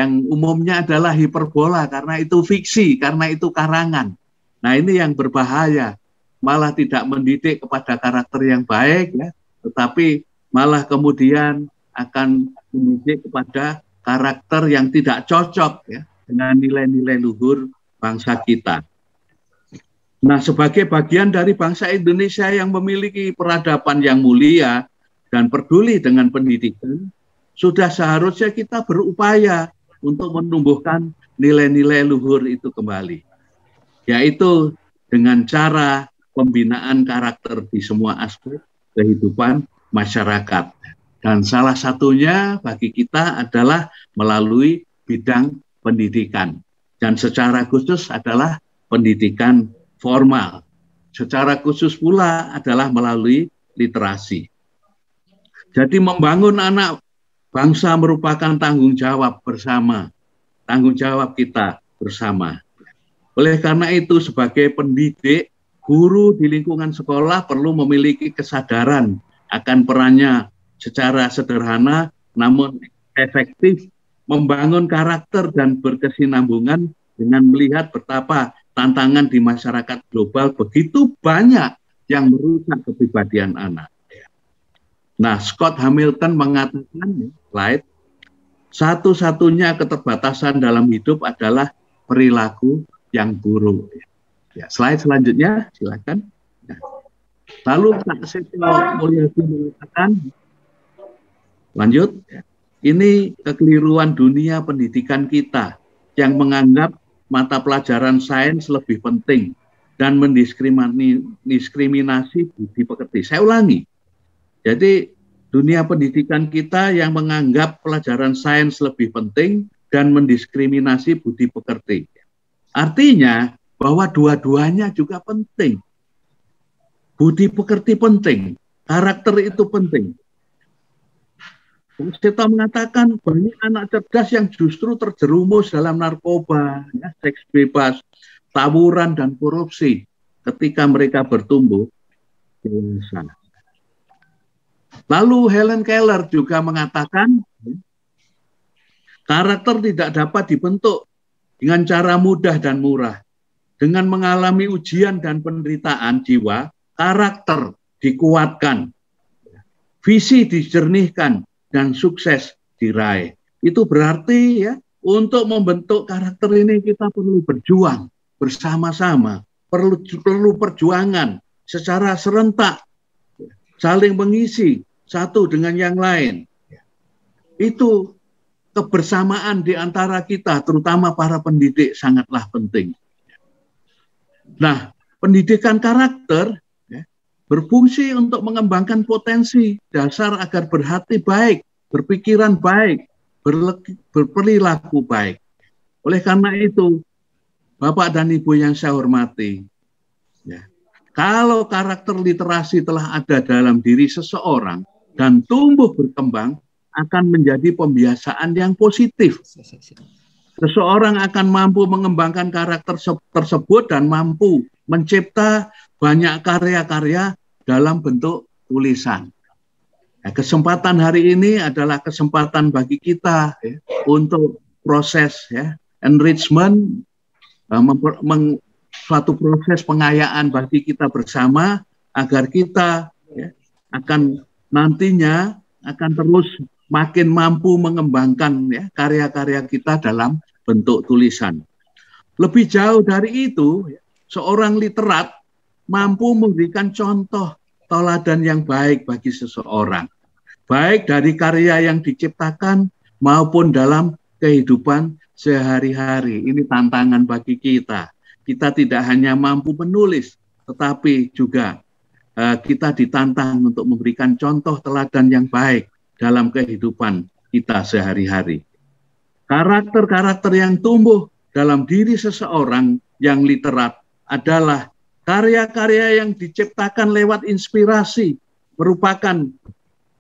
yang umumnya adalah hiperbola karena itu fiksi, karena itu karangan. Nah ini yang berbahaya. Malah tidak mendidik kepada karakter yang baik, ya, tetapi malah kemudian akan mendidik kepada karakter yang tidak cocok ya, dengan nilai-nilai luhur bangsa kita. Nah, sebagai bagian dari bangsa Indonesia yang memiliki peradaban yang mulia dan peduli dengan pendidikan, sudah seharusnya kita berupaya untuk menumbuhkan nilai-nilai luhur itu kembali, yaitu dengan cara pembinaan karakter di semua aspek kehidupan masyarakat. Dan salah satunya bagi kita adalah melalui bidang pendidikan. Dan secara khusus adalah pendidikan formal. Secara khusus pula adalah melalui literasi. Jadi membangun anak bangsa merupakan tanggung jawab bersama. Tanggung jawab kita bersama. Oleh karena itu sebagai pendidik, guru di lingkungan sekolah perlu memiliki kesadaran akan perannya secara sederhana namun efektif membangun karakter dan berkesinambungan dengan melihat betapa tantangan di masyarakat global begitu banyak yang merusak kepribadian anak. Nah, Scott Hamilton mengatakan, satu-satunya keterbatasan dalam hidup adalah perilaku yang buruk. Ya, slide selanjutnya, silakan. Nah, lalu Kak Setio Mulyadi mengatakan, lanjut, ini kekeliruan dunia pendidikan kita yang menganggap mata pelajaran sains lebih penting dan mendiskriminasi budi pekerti. Saya ulangi, jadi dunia pendidikan kita yang menganggap pelajaran sains lebih penting dan mendiskriminasi budi pekerti. Artinya, bahwa dua-duanya juga penting. Budi pekerti penting, karakter itu penting. Kita mengatakan banyak anak cerdas yang justru terjerumus dalam narkoba, ya, seks bebas, tawuran, dan korupsi ketika mereka bertumbuh dewasa. Lalu Helen Keller juga mengatakan, karakter tidak dapat dibentuk dengan cara mudah dan murah. Dengan mengalami ujian dan penderitaan jiwa, karakter dikuatkan, visi dijernihkan, dan sukses diraih. Itu berarti ya, untuk membentuk karakter ini kita perlu berjuang bersama-sama, perlu perjuangan secara serentak, saling mengisi satu dengan yang lain. Itu kebersamaan di antara kita, terutama para pendidik, sangatlah penting. Nah, pendidikan karakter ya, berfungsi untuk mengembangkan potensi dasar agar berhati baik, berpikiran baik, berperilaku baik. Oleh karena itu, Bapak dan Ibu yang saya hormati, ya, kalau karakter literasi telah ada dalam diri seseorang dan tumbuh berkembang, akan menjadi pembiasaan yang positif. Seseorang akan mampu mengembangkan karakter tersebut dan mampu mencipta banyak karya-karya dalam bentuk tulisan. Nah, kesempatan hari ini adalah kesempatan bagi kita ya, untuk proses ya, enrichment, suatu proses pengayaan bagi kita bersama agar kita ya, akan nantinya akan terus makin mampu mengembangkan ya, karya-karya kita dalam bentuk tulisan. Lebih jauh dari itu, seorang literat mampu memberikan contoh teladan yang baik bagi seseorang, baik dari karya yang diciptakan maupun dalam kehidupan sehari-hari. Ini tantangan bagi kita. Kita tidak hanya mampu menulis, tetapi juga kita ditantang untuk memberikan contoh teladan yang baik dalam kehidupan kita sehari-hari. Karakter-karakter yang tumbuh dalam diri seseorang yang literat adalah karya-karya yang diciptakan lewat inspirasi, merupakan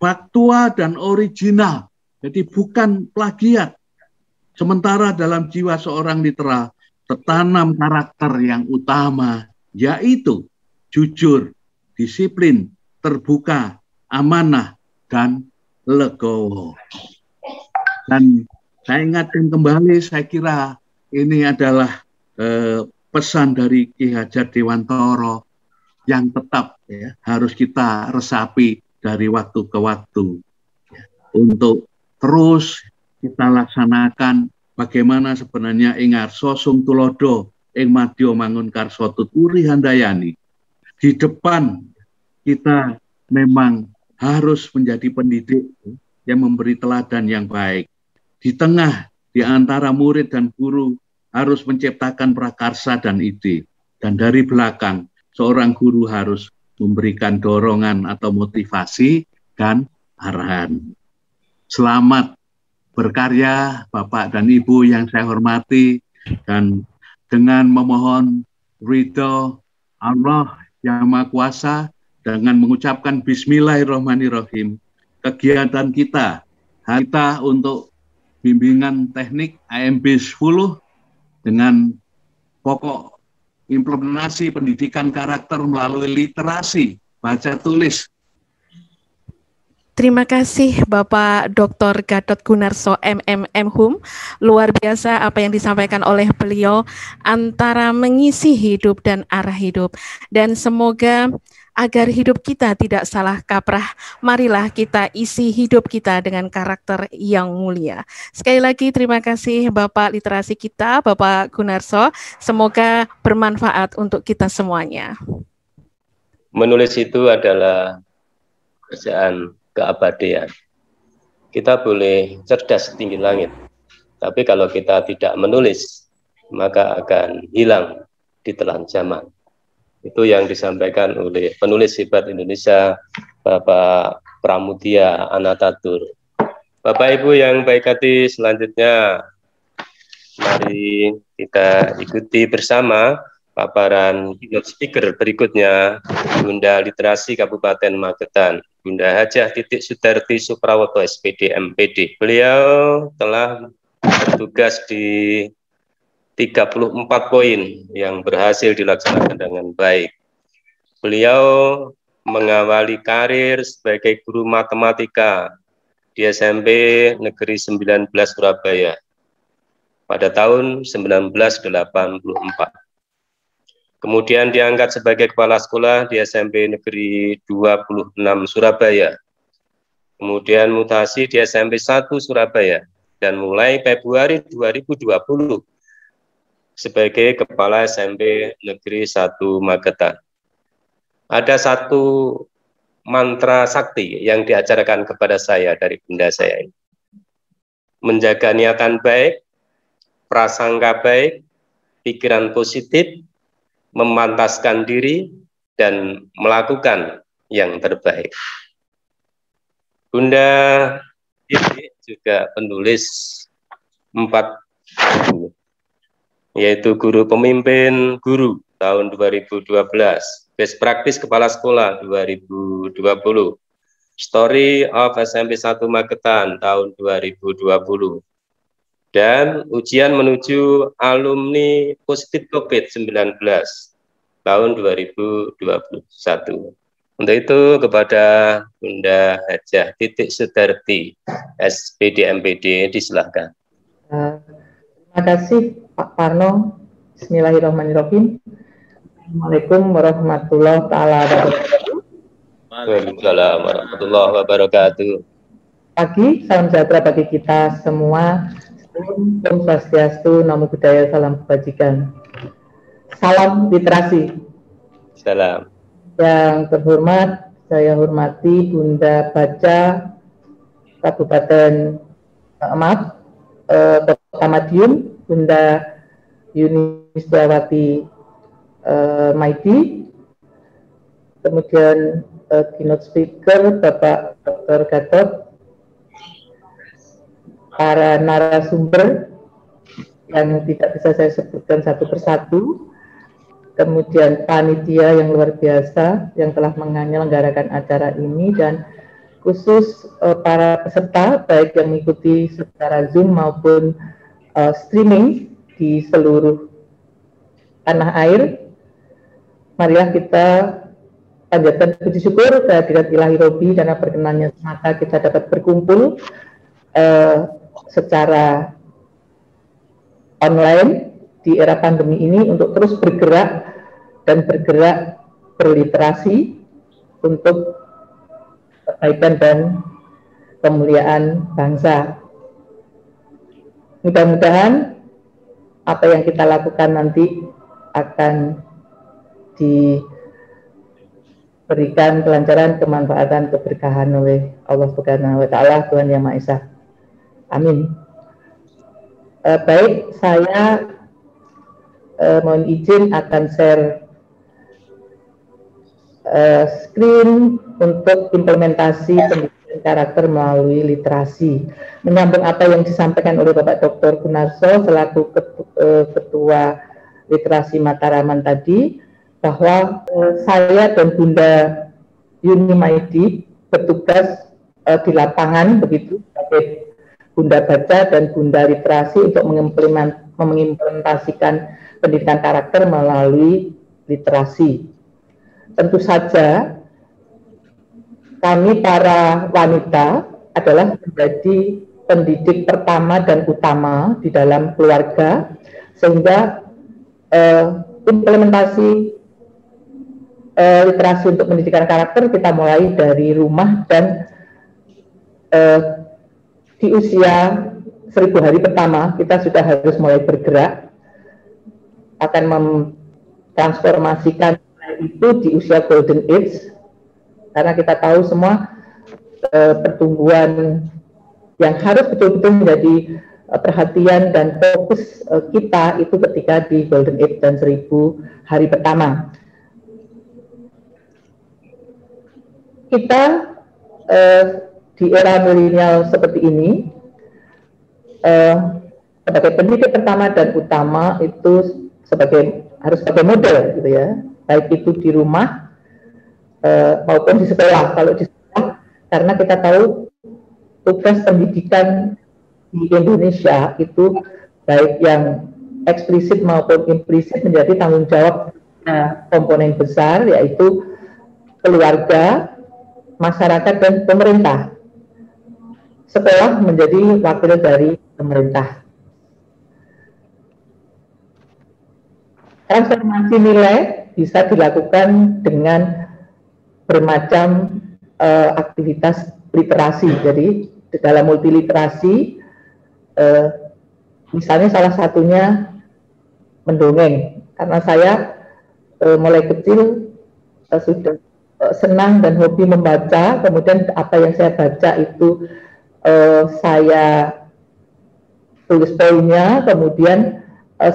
faktual dan original, jadi bukan plagiat. Sementara dalam jiwa seorang literal tertanam karakter yang utama, yaitu jujur, disiplin, terbuka, amanah, dan legowo. Dan saya ingatkan kembali, saya kira ini adalah pesan dari Ki Hajar Dewantoro yang tetap harus kita resapi dari waktu ke waktu untuk terus kita laksanakan bagaimana sebenarnya ing arsa sung tulodo ing madya mangun karsa tuturi handayani. Di depan kita memang harus menjadi pendidik yang memberi teladan yang baik. Di tengah, di antara murid dan guru harus menciptakan prakarsa dan ide. Dan dari belakang, seorang guru harus memberikan dorongan atau motivasi dan arahan. Selamat berkarya Bapak dan Ibu yang saya hormati, dan dengan memohon ridho Allah yang Maha Kuasa, dengan mengucapkan Bismillahirrahmanirrahim, kegiatan kita untuk bimbingan teknik AMB 10 dengan pokok implementasi pendidikan karakter melalui literasi baca tulis. Terima kasih Bapak Dr. Gatot Gunarso MMM.Hum. Luar biasa apa yang disampaikan oleh beliau antara mengisi hidup dan arah hidup. Dan semoga agar hidup kita tidak salah kaprah, marilah kita isi hidup kita dengan karakter yang mulia. Sekali lagi terima kasih Bapak literasi kita, Bapak Gunarso. Semoga bermanfaat untuk kita semuanya. Menulis itu adalah pekerjaan keabadian. Kita boleh cerdas setinggi langit, tapi kalau kita tidak menulis, maka akan hilang di telan zaman. Itu yang disampaikan oleh penulis hebat Indonesia, Bapak Pramudia Anantatur. Bapak Ibu yang baik hati, selanjutnya mari kita ikuti bersama paparan keynote speaker berikutnya, Bunda Literasi Kabupaten Magetan, Bunda Hajah Titik Sudarti Suprawoto SPD MPD. Beliau telah bertugas di 34 poin yang berhasil dilaksanakan dengan baik. Beliau mengawali karir sebagai guru matematika di SMP Negeri 19 Surabaya pada tahun 1984. Kemudian diangkat sebagai kepala sekolah di SMP Negeri 26 Surabaya. Kemudian mutasi di SMP 1 Surabaya. Dan mulai Februari 2020 sebagai kepala SMP Negeri 1 Magetan. Ada satu mantra sakti yang diajarkan kepada saya dari bunda saya ini. Menjaga niatan baik, prasangka baik, pikiran positif, memantaskan diri, dan melakukan yang terbaik. Bunda ini juga penulis 4 buku, yaitu Guru Pemimpin Guru tahun 2012, Best Practice Kepala Sekolah 2020, Story of SMP 1 Magetan tahun 2020, dan ujian menuju alumni positif COVID-19 tahun 2021. Untuk itu kepada Bunda Hajah Titik Sudarti SPD MPD disilahkan. Terima kasih Pak Parno. Bismillahirrahmanirrahim. Assalamualaikum warahmatullahi wabarakatuh. Waalaikumsalam warahmatullahi wabarakatuh. Pagi, salam sejahtera bagi kita semua. Om Swastiastu, Namo Buddhaya, salam kebajikan. Salam literasi. Salam. Yang terhormat, saya hormati Bunda Baca Kabupaten, Dr. Madiun, Bunda Yuni Setiawati Maidi, kemudian keynote speaker Bapak Dr. Gatot, para narasumber yang tidak bisa saya sebutkan satu persatu, kemudian panitia yang luar biasa yang telah menyelenggarakan acara ini, dan khusus para peserta baik yang mengikuti secara Zoom maupun streaming di seluruh tanah air. Marilah kita panjatkan puji syukur kehadirat Ilahi Robi, karena berkenannya semata kita dapat berkumpul secara online di era pandemi ini untuk terus bergerak berliterasi untuk kebaikan dan kemuliaan bangsa. Mudah-mudahan apa yang kita lakukan nanti akan diberikan kelancaran, kemanfaatan, keberkahan oleh Allah Subhanahu wa Ta'ala, Tuhan Yang Maha Esa. Amin. Baik, saya mohon izin akan share screen untuk implementasi pendidikan karakter melalui literasi. Menyambung apa yang disampaikan oleh Bapak Dr. Gunarso selaku Ketua Literasi Mataraman tadi, bahwa saya dan Bunda Yuni Maidi bertugas di lapangan begitu sebagai Bunda Baca dan Bunda Literasi untuk mengimplementasikan pendidikan karakter melalui literasi. Tentu saja kami para wanita adalah menjadi pendidik pertama dan utama di dalam keluarga, sehingga implementasi literasi untuk pendidikan karakter kita mulai dari rumah, dan di usia 1000 hari pertama kita sudah harus mulai bergerak, akan memtransformasikan itu di usia golden age, karena kita tahu semua pertumbuhan yang harus betul-betul menjadi perhatian dan fokus kita itu ketika di golden age dan 1000 hari pertama. Kita di era milenial seperti ini sebagai pendidik pertama dan utama itu harus sebagai model gitu ya, baik itu di rumah maupun di sekolah. Kalau di sekolah, karena kita tahu tugas pendidikan di Indonesia itu baik yang eksplisit maupun implisit menjadi tanggung jawab komponen besar, yaitu keluarga, masyarakat, dan pemerintah. Sekolah menjadi wakil dari pemerintah. Transformasi nilai bisa dilakukan dengan bermacam aktivitas literasi. Jadi di dalam multiliterasi, misalnya salah satunya mendongeng. Karena saya mulai kecil sudah senang dan hobi membaca, kemudian apa yang saya baca itu saya tulis poinnya, kemudian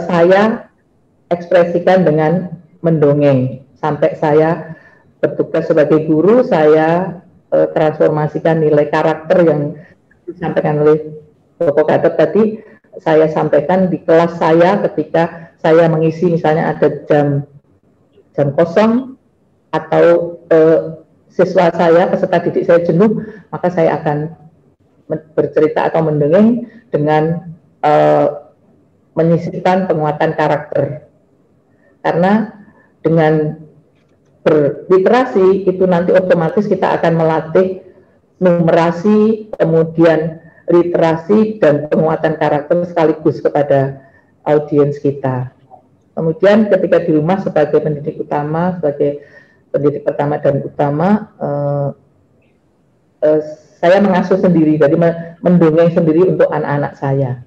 saya ekspresikan dengan mendongeng. Sampai saya bertugas sebagai guru, saya transformasikan nilai karakter yang disampaikan oleh Bapak Gatot tadi, saya sampaikan di kelas saya ketika saya mengisi, misalnya ada jam kosong, atau siswa saya, peserta didik saya jenuh, maka saya akan bercerita atau mendongeng dengan menyisipkan penguatan karakter. Karena dengan berliterasi itu nanti otomatis kita akan melatih numerasi, kemudian literasi dan penguatan karakter sekaligus kepada audiens kita. Kemudian ketika di rumah sebagai pendidik utama, sebagai pendidik pertama dan utama, saya mengasuh sendiri, jadi mendongeng sendiri untuk anak-anak saya.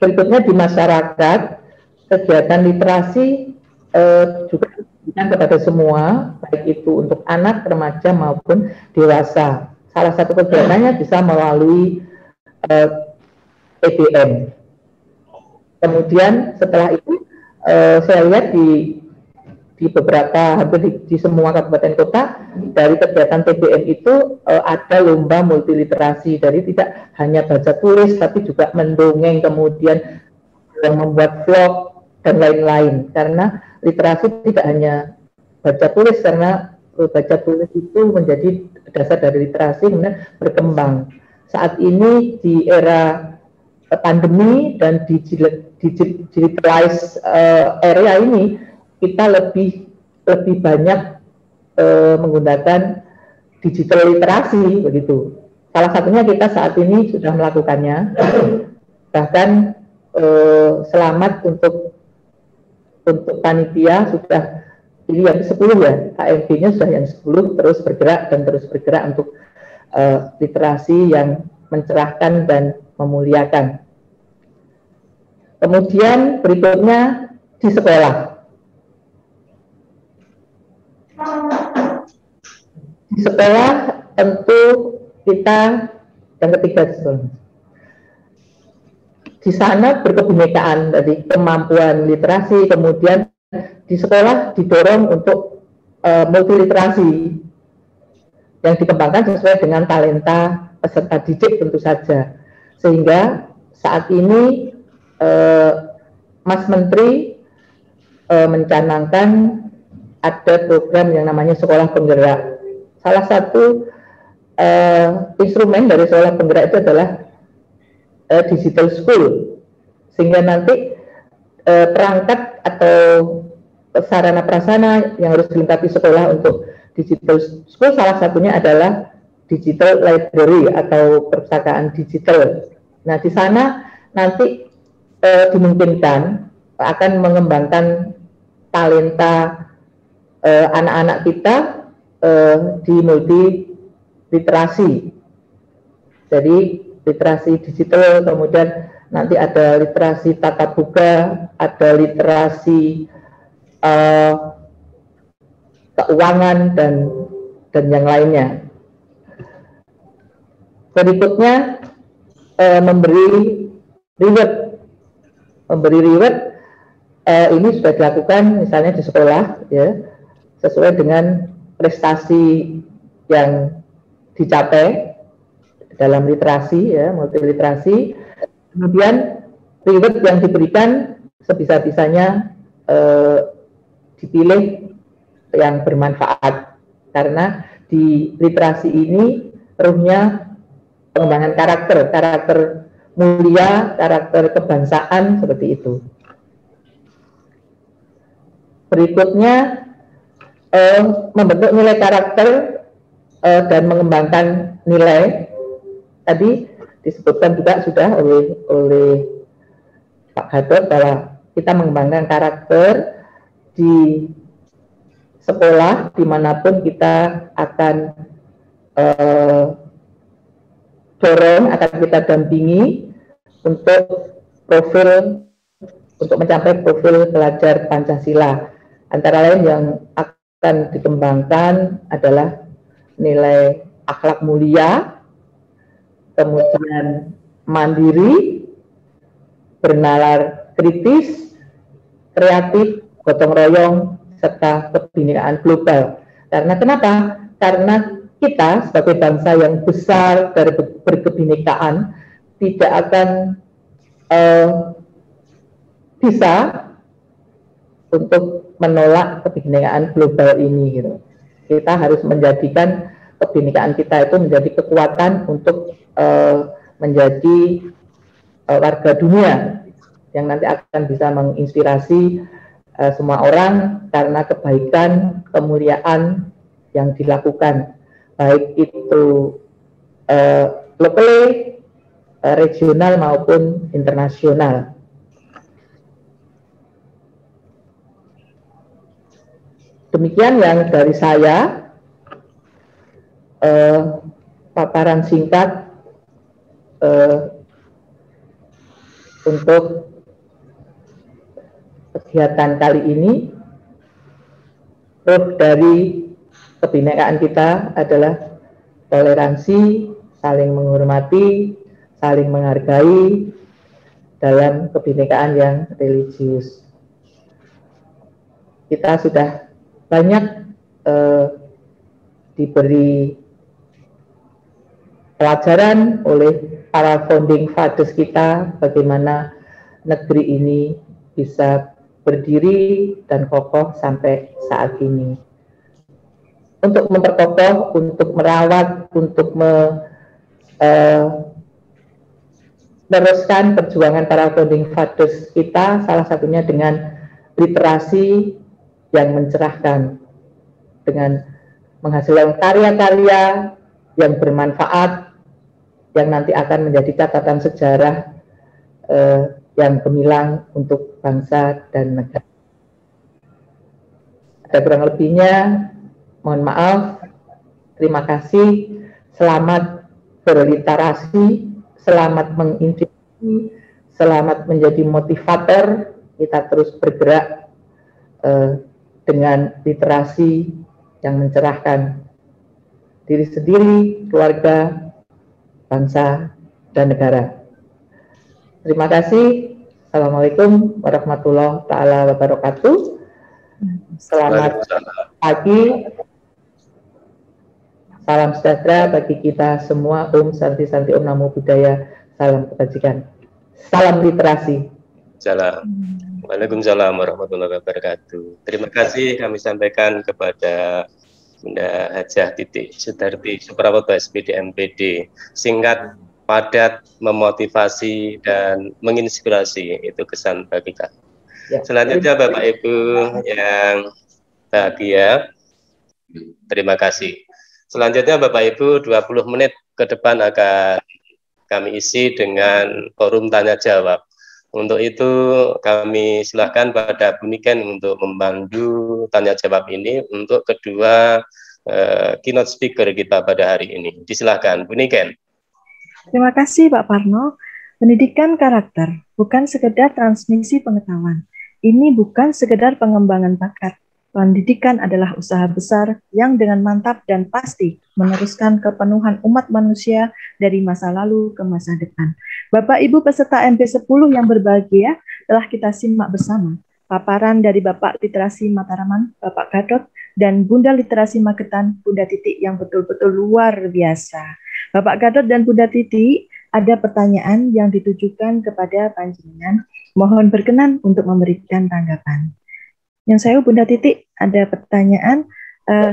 Berikutnya di masyarakat, kegiatan literasi juga diberikan kepada semua, baik itu untuk anak, remaja maupun dewasa. salah satu kegiatannya bisa melalui PBM. Kemudian setelah itu saya lihat di beberapa, hampir di semua kabupaten kota, dari kegiatan TBM itu ada lomba multiliterasi. Jadi tidak hanya baca tulis, tapi juga mendongeng, kemudian yang membuat vlog dan lain-lain. Karena literasi tidak hanya baca tulis, karena baca tulis itu menjadi dasar dari literasi, kemudian berkembang. Saat ini di era pandemi dan digitalized area ini, kita lebih banyak menggunakan digital literasi begitu. Salah satunya kita saat ini sudah melakukannya. Bahkan selamat untuk panitia sudah ini yang 10 ya, HMB-nya sudah yang 10, terus bergerak untuk literasi yang mencerahkan dan memuliakan. Kemudian berikutnya di sekolah. Di sekolah tentu kita yang ketiga di sana berkebinekaan, dari kemampuan literasi, kemudian di sekolah didorong untuk multiliterasi yang dikembangkan sesuai dengan talenta peserta didik tentu saja. Sehingga saat ini Mas Menteri mencanangkan ada program yang namanya sekolah penggerak. Salah satu instrumen dari sekolah penggerak itu adalah digital school, sehingga nanti perangkat atau sarana prasarana yang harus dilengkapi sekolah untuk digital school, salah satunya adalah digital library atau perpustakaan digital. Nah, di sana nanti dimungkinkan akan mengembangkan talenta anak-anak kita di multi literasi. Jadi literasi digital, kemudian nanti ada literasi tatap muka, ada literasi keuangan dan yang lainnya. Berikutnya memberi reward ini sudah dilakukan misalnya di sekolah ya, sesuai dengan prestasi yang dicapai dalam literasi ya, multiliterasi. Kemudian reward yang diberikan sebisa-bisanya dipilih yang bermanfaat, karena di literasi ini ruhnya pengembangan karakter mulia, karakter kebangsaan, seperti itu. Berikutnya membentuk nilai karakter dan mengembangkan nilai. Tadi disebutkan juga sudah oleh Pak Gatot bahwa kita mengembangkan karakter di sekolah dimanapun kita akan dorong, akan kita dampingi untuk mencapai profil pelajar Pancasila. Antara lain yang akan dikembangkan adalah nilai akhlak mulia, kemudian mandiri, bernalar kritis, kreatif, gotong royong, serta kebinekaan global. Karena kenapa? Karena kita sebagai bangsa yang besar dari berkebinekaan tidak akan bisa untuk menolak kebinekaan global ini gitu. Kita harus menjadikan kebinekaan kita itu menjadi kekuatan untuk menjadi warga dunia yang nanti akan bisa menginspirasi semua orang karena kebaikan, kemuliaan yang dilakukan, baik itu lokal, regional maupun internasional. Demikian yang dari saya, paparan singkat untuk kegiatan kali ini. Ruh dari kebinekaan kita adalah toleransi, saling menghormati, saling menghargai dalam kebinekaan yang religius. Kita sudah banyak diberi pelajaran oleh para founding fathers kita bagaimana negeri ini bisa berdiri dan kokoh sampai saat ini. Untuk memperkokoh, untuk merawat, untuk meneruskan perjuangan para founding fathers kita, salah satunya dengan literasi yang mencerahkan, dengan menghasilkan karya-karya yang bermanfaat, yang nanti akan menjadi catatan sejarah yang gemilang untuk bangsa dan negara. Ada kurang lebihnya, mohon maaf, terima kasih, selamat berliterasi, selamat menginspirasi, selamat menjadi motivator, kita terus bergerak dengan literasi yang mencerahkan diri sendiri, keluarga, bangsa, dan negara. Terima kasih. Assalamualaikum warahmatullahi wabarakatuh. Selamat pagi. Salam sejahtera bagi kita semua. Om Santi Santi Om Namo Buddhaya. Salam kebajikan. Salam literasi. Salam. Waalaikumsalam warahmatullahi wabarakatuh. Terima kasih kami sampaikan kepada Bunda Hajah Titik Sudarti Suprawoto SPD MPD. Singkat, padat, memotivasi, dan menginspirasi. Itu kesan bagi kami. Ya. Selanjutnya Bapak Ibu yang bahagia, terima kasih. Selanjutnya Bapak Ibu 20 menit ke depan akan kami isi dengan forum tanya jawab. Untuk itu kami silakan pada Bu Niken untuk memandu tanya jawab ini untuk kedua keynote speaker kita pada hari ini. Disilahkan Bu Niken. Terima kasih Pak Parno. Pendidikan karakter bukan sekedar transmisi pengetahuan. Ini bukan sekedar pengembangan bakat. Pendidikan adalah usaha besar yang dengan mantap dan pasti meneruskan kepenuhan umat manusia dari masa lalu ke masa depan. Bapak Ibu peserta MP10 yang berbahagia, telah kita simak bersama paparan dari Bapak Literasi Mataraman, Bapak Gatot, dan Bunda Literasi Magetan, Bunda Titik yang betul-betul luar biasa. Bapak Gatot dan Bunda Titik, ada pertanyaan yang ditujukan kepada panjenengan. Mohon berkenan untuk memberikan tanggapan. Yang saya Bunda Titik, ada pertanyaan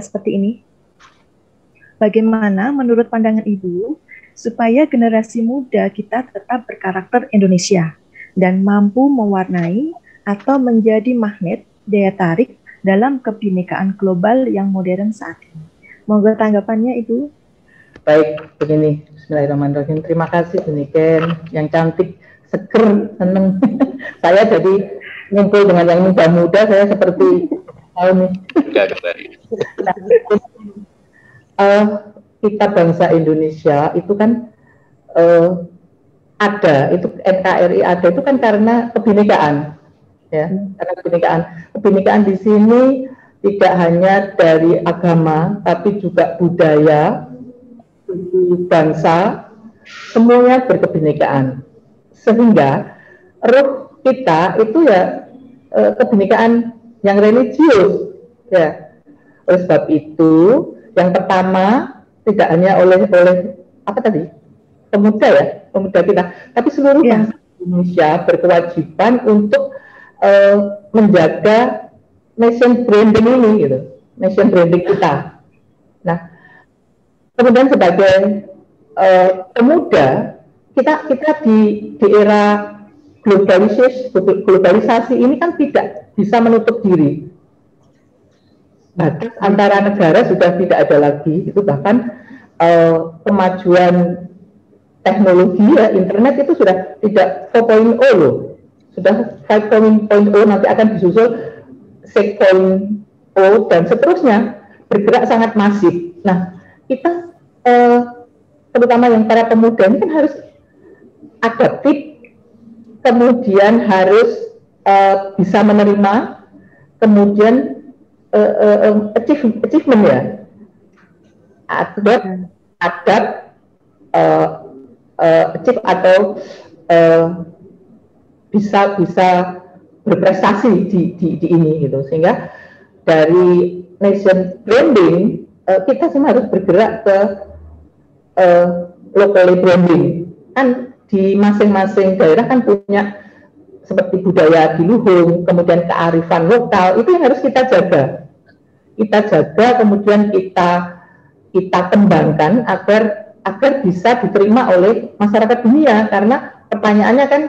seperti ini. Bagaimana menurut pandangan Ibu supaya generasi muda kita tetap berkarakter Indonesia dan mampu mewarnai atau menjadi magnet daya tarik dalam kebinekaan global yang modern saat ini? Monggo tanggapannya Ibu. Baik, begini. Bismillahirrahmanirrahim. Terima kasih Bu Niken, yang cantik, seger, seneng. Saya jadi ngumpul dengan yang muda-muda, saya seperti tahu nih. Kita bangsa Indonesia itu kan ada, itu NKRI ada itu kan karena kebinekaan, ya, karena kebinekaan di sini tidak hanya dari agama, tapi juga budaya, bangsa, semuanya berkebinekaan, sehingga roh kita itu ya kebinekaan yang religius, ya. Oleh sebab itu, yang pertama tidak hanya oleh apa tadi pemuda kita, tapi seluruh bangsa Indonesia berkewajiban untuk menjaga nation branding ini, gitu, nation branding kita. Nah, kemudian sebagai pemuda kita di era globalisasi ini kan tidak bisa menutup diri. Batas antara negara sudah tidak ada lagi. Itu bahkan kemajuan teknologi, ya, internet itu sudah tidak 4.0 loh. Sudah 5.0, nanti akan disusul 6.0 dan seterusnya, bergerak sangat masif. Nah, kita terutama yang para pemuda ini kan harus adaptif, kemudian harus bisa menerima, kemudian achievement, ya, ada achieve atau bisa berprestasi di ini gitu. Sehingga dari nation branding kita semua harus bergerak ke local branding. Kan di masing-masing daerah kan punya seperti budaya adiluhung, kemudian kearifan lokal, itu yang harus kita jaga. Kita jaga, kemudian kita kembangkan agar bisa diterima oleh masyarakat dunia, karena pertanyaannya kan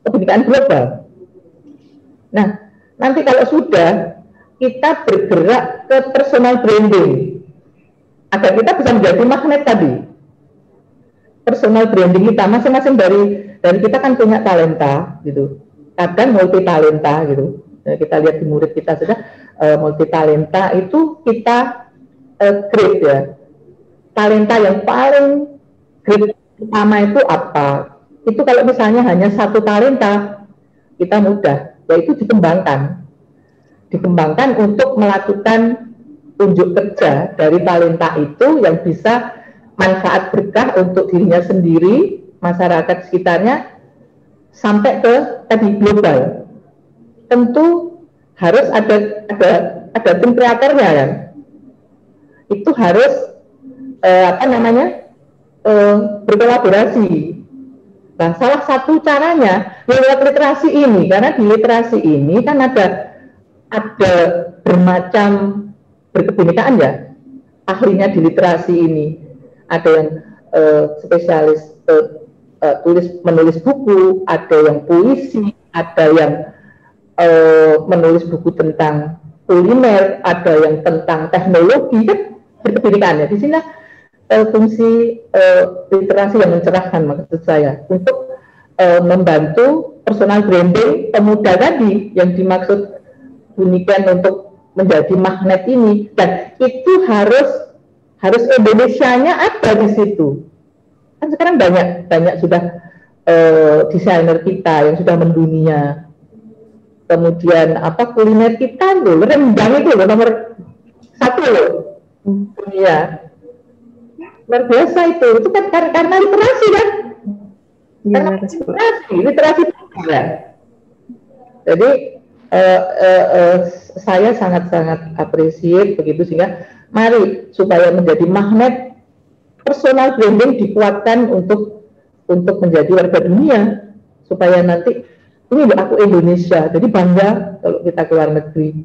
kebinekaan global. Nah, nanti kalau sudah, kita bergerak ke personal branding agar kita bisa menjadi magnet tadi. Personal branding kita masing-masing dari kita kan punya talenta gitu, kadang multi talenta gitu. Kita lihat di murid kita sudah multi talenta, itu kita grade ya. Talenta yang paling grade pertama itu apa? Itu kalau misalnya hanya satu talenta, kita mudah, yaitu dikembangkan untuk melakukan unjuk kerja dari talenta itu yang bisa manfaat berkah untuk dirinya sendiri, masyarakat sekitarnya, sampai ke tadi global. Tentu harus ada tim kreatornya kan. Itu harus berkolaborasi. Nah, salah satu caranya lewat literasi ini, karena di literasi ini kan ada bermacam berkebinekaan ya ahlinya di literasi ini. Ada yang spesialis menulis buku, ada yang puisi, ada yang menulis buku tentang kuliner, ada yang tentang teknologi, kan berkebinekaan ya. Di sini fungsi literasi yang mencerahkan, maksud saya, untuk membantu personal branding pemuda tadi yang dimaksud Buniken untuk menjadi magnet ini, dan itu harus Indonesianya ada di situ. Kan sekarang banyak sudah desainer kita yang sudah mendunia. Kemudian kuliner kita loh, rendang itu loh nomor 1 loh dunia. Luar biasa itu kan karena literasi kan. Karena literasi ya. Jadi saya sangat-sangat appreciate begitu, sehingga mari supaya menjadi magnet, personal branding dikuatkan untuk menjadi warga dunia, supaya nanti ini aku Indonesia, jadi bangga kalau kita keluar negeri.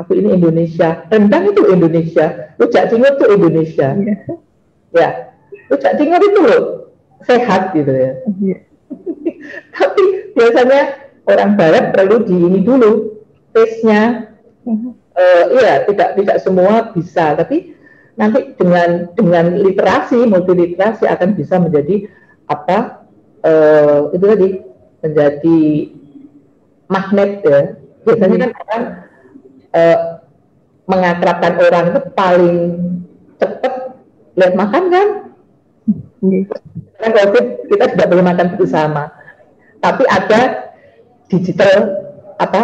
Aku ini Indonesia, rendang itu Indonesia, rujak cingur itu Indonesia, ya, rujak cingur itu loh sehat gitu ya. Tapi biasanya orang Barat perlu ini dulu taste-nya. Iya, tidak semua bisa, tapi nanti dengan literasi, multiliterasi akan bisa menjadi itu tadi, menjadi magnet ya. Biasanya kan orang mengakrabkan orang itu paling cepat lihat makan kan. Karena COVID kita tidak boleh makan bersama, tapi ada digital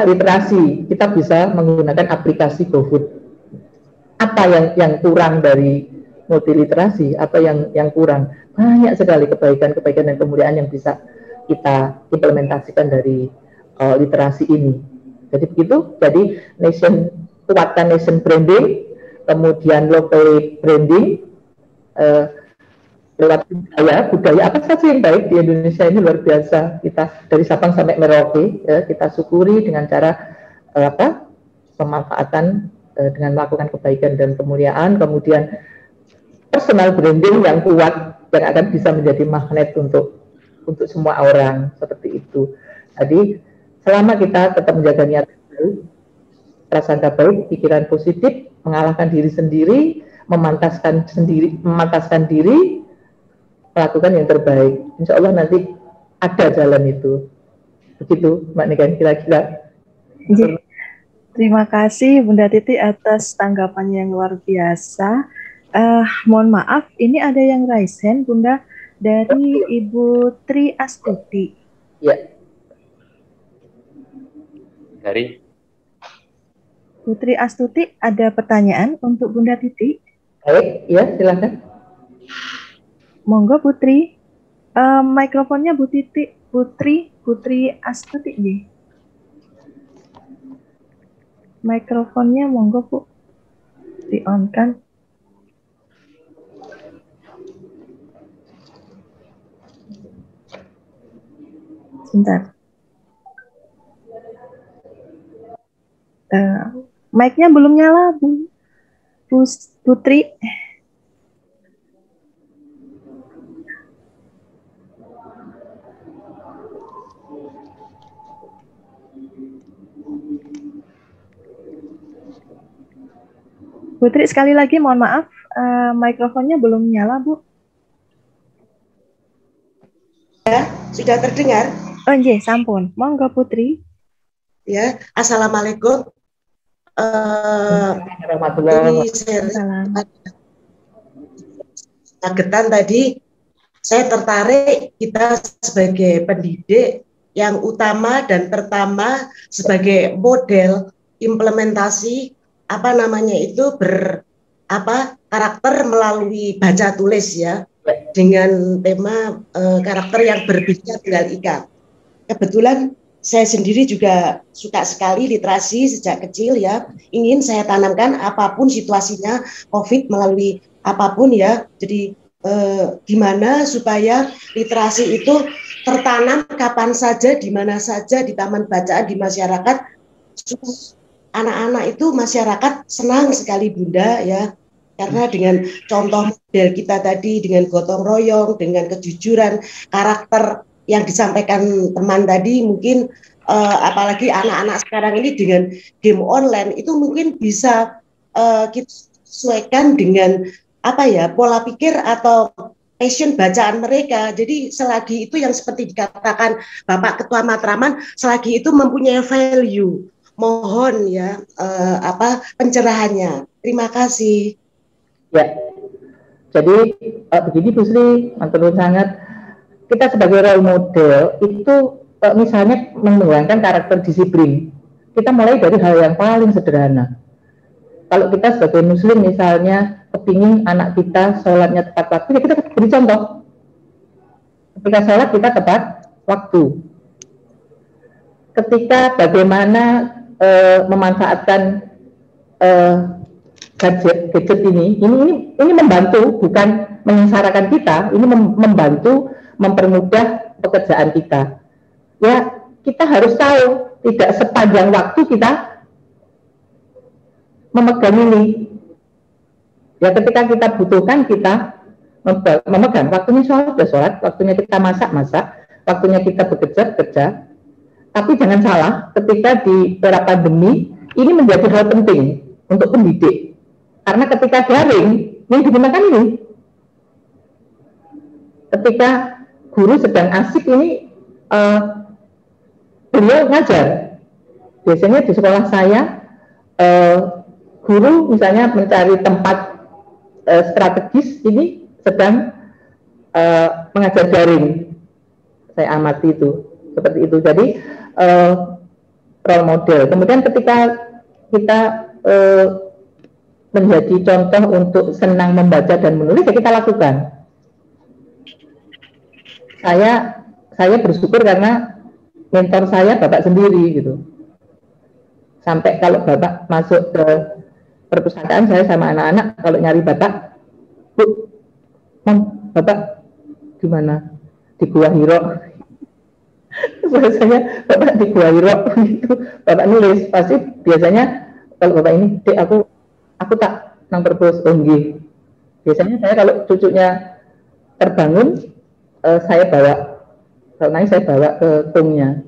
literasi, kita bisa menggunakan aplikasi GoFood. Apa yang kurang dari multiliterasi? Apa yang kurang? Banyak sekali kebaikan dan kemuliaan yang bisa kita implementasikan dari literasi ini. Jadi begitu. Jadi kuatkan nation branding, kemudian local branding, lewat budaya apa saja yang baik di Indonesia ini luar biasa. Kita dari Sabang sampai Merauke ya, kita syukuri dengan cara pemanfaatan dengan melakukan kebaikan dan kemuliaan, kemudian personal branding yang kuat yang akan bisa menjadi magnet untuk semua orang, seperti itu. Jadi selama kita tetap menjaga niat baik, prasangka baik, pikiran positif, mengalahkan diri sendiri, memantaskan diri, melakukan yang terbaik, insya Allah nanti ada jalan itu. Begitu Mbak Niken kira-kira. Terima kasih Bunda Titi atas tanggapannya yang luar biasa. Mohon maaf, ini ada yang raise hand, Bunda, dari Ibu Tri Astuti. Ya. Dari Putri Astuti, ada pertanyaan untuk Bunda Titi? Baik, ya silakan. Monggo Putri. Mikrofonnya Bu Titi, Putri Astuti nggih. Mikrofonnya monggo Bu di-on kan. Sebentar. Mic-nya belum nyala Bu Putri. Putri, sekali lagi mohon maaf, mikrofonnya belum nyala, Bu. Ya, sudah terdengar? Oh, nggih, sampun. Monggo Putri. Ya, Assalamualaikum. Ini kagetan tadi, saya tertarik kita sebagai pendidik yang utama dan pertama sebagai model implementasi karakter melalui baca tulis ya, dengan tema karakter yang berbeda dengan Ika. Kebetulan saya sendiri juga suka sekali literasi sejak kecil ya, ingin saya tanamkan apapun situasinya COVID melalui apapun ya, jadi gimana supaya literasi itu tertanam kapan saja, di mana saja, di taman bacaan, di masyarakat, anak-anak itu masyarakat senang sekali Bunda ya, karena dengan contoh model kita tadi, dengan gotong royong, dengan kejujuran, karakter yang disampaikan teman tadi, mungkin apalagi anak-anak sekarang ini dengan game online, itu mungkin bisa kita sesuaikan dengan pola pikir atau passion bacaan mereka. Jadi selagi itu yang seperti dikatakan Bapak Ketua Matraman, selagi itu mempunyai value, mohon ya pencerahannya. Terima kasih. Ya, jadi begini Bu Sri, matur sangat. Kita sebagai role model itu misalnya mengembangkan karakter disiplin. Kita mulai dari hal yang paling sederhana. Kalau kita sebagai Muslim misalnya kepingin anak kita sholatnya tepat waktu, ya kita beri contoh. Ketika sholat kita tepat waktu. Ketika bagaimana memanfaatkan gadget ini membantu, bukan menyengsarakan kita, ini membantu mempermudah pekerjaan kita. Ya, kita harus tahu tidak sepanjang waktu kita memegang ini. Ya, ketika kita butuhkan kita memegang, waktunya sholat, waktunya kita masak, waktunya kita bekerja. Tapi jangan salah, ketika di era pandemi ini menjadi hal penting untuk pendidik. Karena ketika daring yang digunakan ini, ketika guru sedang asik ini, beliau ngajar. Biasanya di sekolah saya, guru misalnya mencari tempat strategis, ini sedang mengajar daring. Saya amati itu seperti itu. Jadi role model. Kemudian ketika kita menjadi contoh untuk senang membaca dan menulis, ya kita lakukan. Saya bersyukur karena mentor saya Bapak sendiri gitu. Sampai kalau Bapak masuk ke perpustakaan, saya sama anak-anak kalau nyari Bapak, Bu, Bapak gimana? Di Gua Hiro. Biasanya Bapak di Gua Hiro gitu, Bapak nulis, pasti biasanya kalau Bapak ini, Dek, aku tak nang perpus onggi. Biasanya saya kalau cucunya terbangun, saya bawa, kalau nangis saya bawa ke tungnya,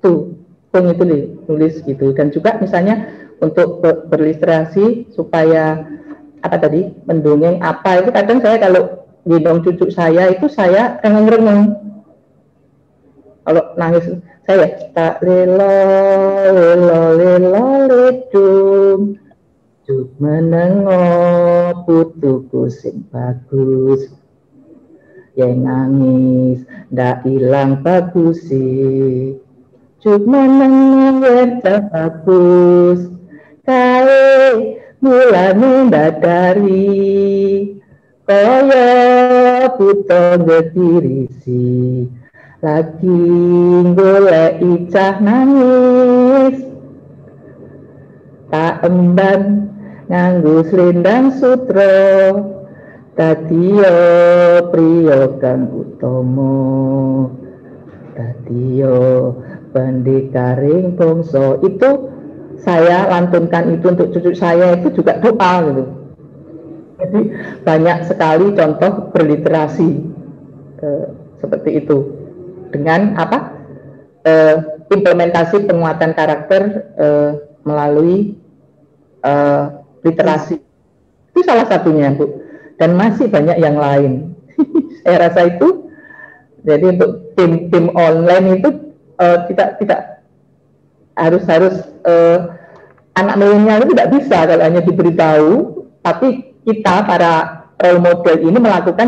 tung itu nulis gitu. Dan juga misalnya untuk berliterasi supaya mendongeng itu kadang saya kalau gendong cucu saya itu saya rengang-rengang. Kalau nangis saya tak lelo ledum juk menengo putuku sing bagus yang nangis ndak ilang bagus sih juk menengo werta bagus kae mulane ndadari kaya buta ngetirisi lagi golek icah nangis tak emban nganggo slendang sutra dadiya priya kang utama dadiya bandikaring bangsa. Itu saya lantunkan itu untuk cucu saya, itu juga doa gitu. Jadi banyak sekali contoh berliterasi seperti itu dengan apa implementasi penguatan karakter melalui literasi. Itu salah satunya, Bu. Dan masih banyak yang lain. Saya rasa itu, jadi untuk tim online itu tidak harus anak milenial itu tidak bisa kalau hanya diberitahu, tapi kita para role model ini melakukan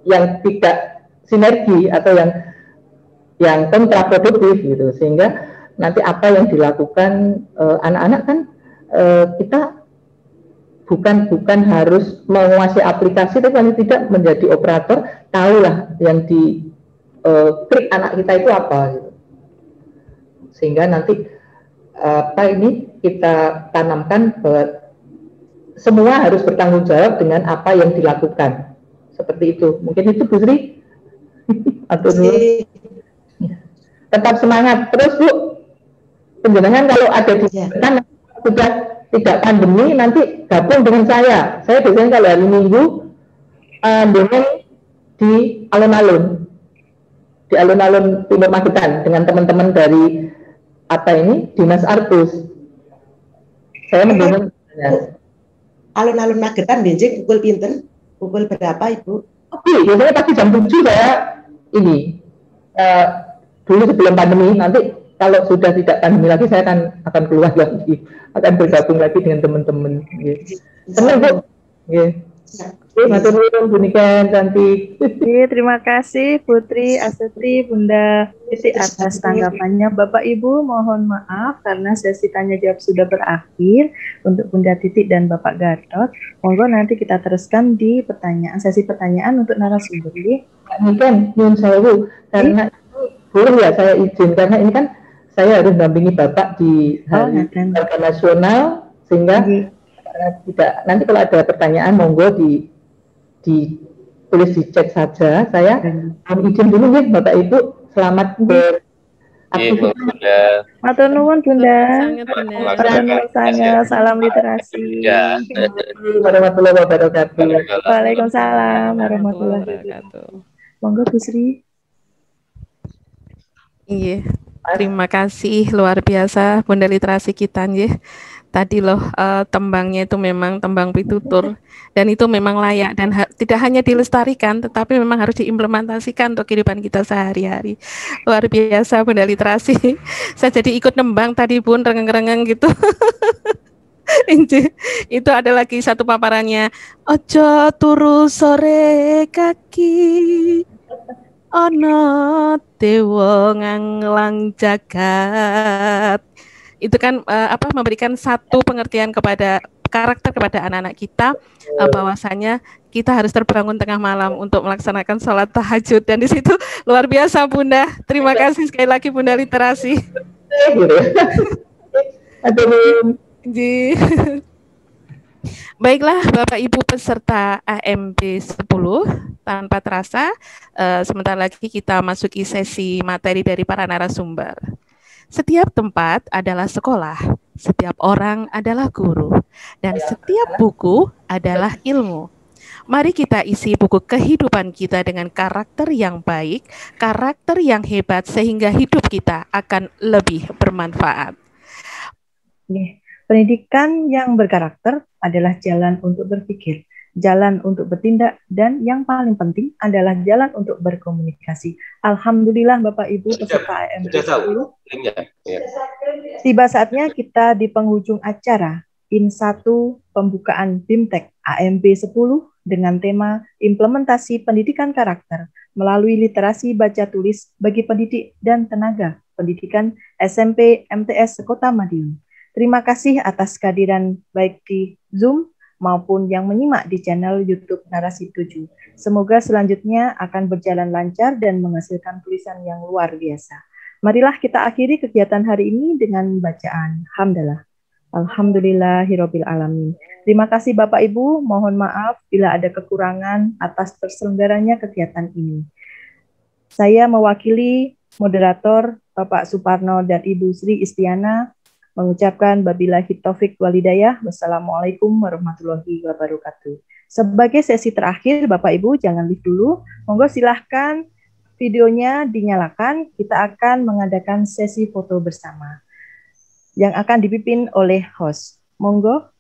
yang tidak sinergi atau yang kontraproduktif gitu, sehingga nanti apa yang dilakukan anak-anak kan kita bukan harus menguasai aplikasi, tapi paling tidak menjadi operator, tahulah yang di klik anak kita itu apa gitu. Sehingga nanti ini kita tanamkan bahwa semua harus bertanggung jawab dengan apa yang dilakukan. Seperti itu. Mungkin itu Bu Sri. Atau tetap semangat terus Bu. Penjenengan kalau ada di sana sudah tidak pandemi, nanti gabung dengan saya. Saya biasanya kalau hari Minggu dengan di alun-alun, di alun-alun Timur Magetan dengan teman-teman dari Dinas Artus. Saya mendorong alun-alun Magetan benjing pukul pinten? Pukul berapa Ibu? Biasanya pagi jam 7 saya ini dulu sebelum pandemi, nanti kalau sudah tidak pandemi lagi saya akan keluar lagi, akan bergabung lagi dengan teman-teman. Senang Bu. Matur nuwun Bu Niken cantik. Terima kasih Putri Astuti, Bunda Titi atas tanggapannya. Bapak Ibu mohon maaf karena sesi tanya jawab sudah berakhir untuk Bunda Titi dan Bapak Gatot. Monggo nanti kita teruskan di sesi pertanyaan untuk narasumber. Mungkin nyun sewu karena boleh ya saya izin, karena ini kan saya harus dampingi Bapak di Hari Olahraga Nasional, sehingga tidak, nanti kalau ada pertanyaan monggo ditulis di chat saja. Saya izin dulu ya Bapak Ibu, selamat beraktivitas. Matur nuwun Bunda. Salam literasi. Warahmatullahi wabarakatuh. Waalaikumsalam warahmatullahi wabarakatuh. Monggo Bu Sri. Iya, terima kasih luar biasa Bunda Literasi kita nggih. Tadi loh tembangnya itu memang tembang pitutur dan itu memang layak dan tidak hanya dilestarikan tetapi memang harus diimplementasikan untuk kehidupan kita sehari-hari. Luar biasa Bunda Literasi. Saya jadi ikut nembang tadi Bun, rengeng-rengeng gitu. Itu ada lagi satu paparannya. Ojo turu sore kaki, ono dewa nganglang jagat. Itu kan memberikan satu pengertian kepada karakter kepada anak-anak kita, bahwasanya kita harus terbangun tengah malam untuk melaksanakan sholat tahajud, dan di situ luar biasa Bunda. Terima kasih sekali lagi Bunda Literasi. Baiklah Bapak Ibu peserta AMP 10, tanpa terasa sebentar lagi kita masuki sesi materi dari para narasumber. Setiap tempat adalah sekolah, setiap orang adalah guru, dan setiap buku adalah ilmu. Mari kita isi buku kehidupan kita dengan karakter yang baik, karakter yang hebat, sehingga hidup kita akan lebih bermanfaat. Pendidikan yang berkarakter adalah jalan untuk berpikir, jalan untuk bertindak, dan yang paling penting adalah jalan untuk berkomunikasi. Alhamdulillah Bapak Ibu peserta AMP 10. Tiba saatnya kita di penghujung acara IN1 pembukaan BIMTEK AMP 10 dengan tema implementasi pendidikan karakter melalui literasi baca tulis bagi pendidik dan tenaga pendidikan SMP MTS Kota Madiun. Terima kasih atas kehadiran baik di Zoom maupun yang menyimak di channel YouTube Narasi 7. Semoga selanjutnya akan berjalan lancar dan menghasilkan tulisan yang luar biasa. Marilah kita akhiri kegiatan hari ini dengan bacaan hamdalah. Alhamdulillahirabbil alamin. Terima kasih Bapak Ibu, mohon maaf bila ada kekurangan atas terselenggaranya kegiatan ini. Saya mewakili moderator Bapak Suparno dan Ibu Sri Istiana mengucapkan wabillahi taufik walhidayah. Wassalamualaikum warahmatullahi wabarakatuh. Sebagai sesi terakhir, Bapak Ibu jangan leave dulu. Monggo silahkan videonya dinyalakan. Kita akan mengadakan sesi foto bersama yang akan dipimpin oleh host. Monggo.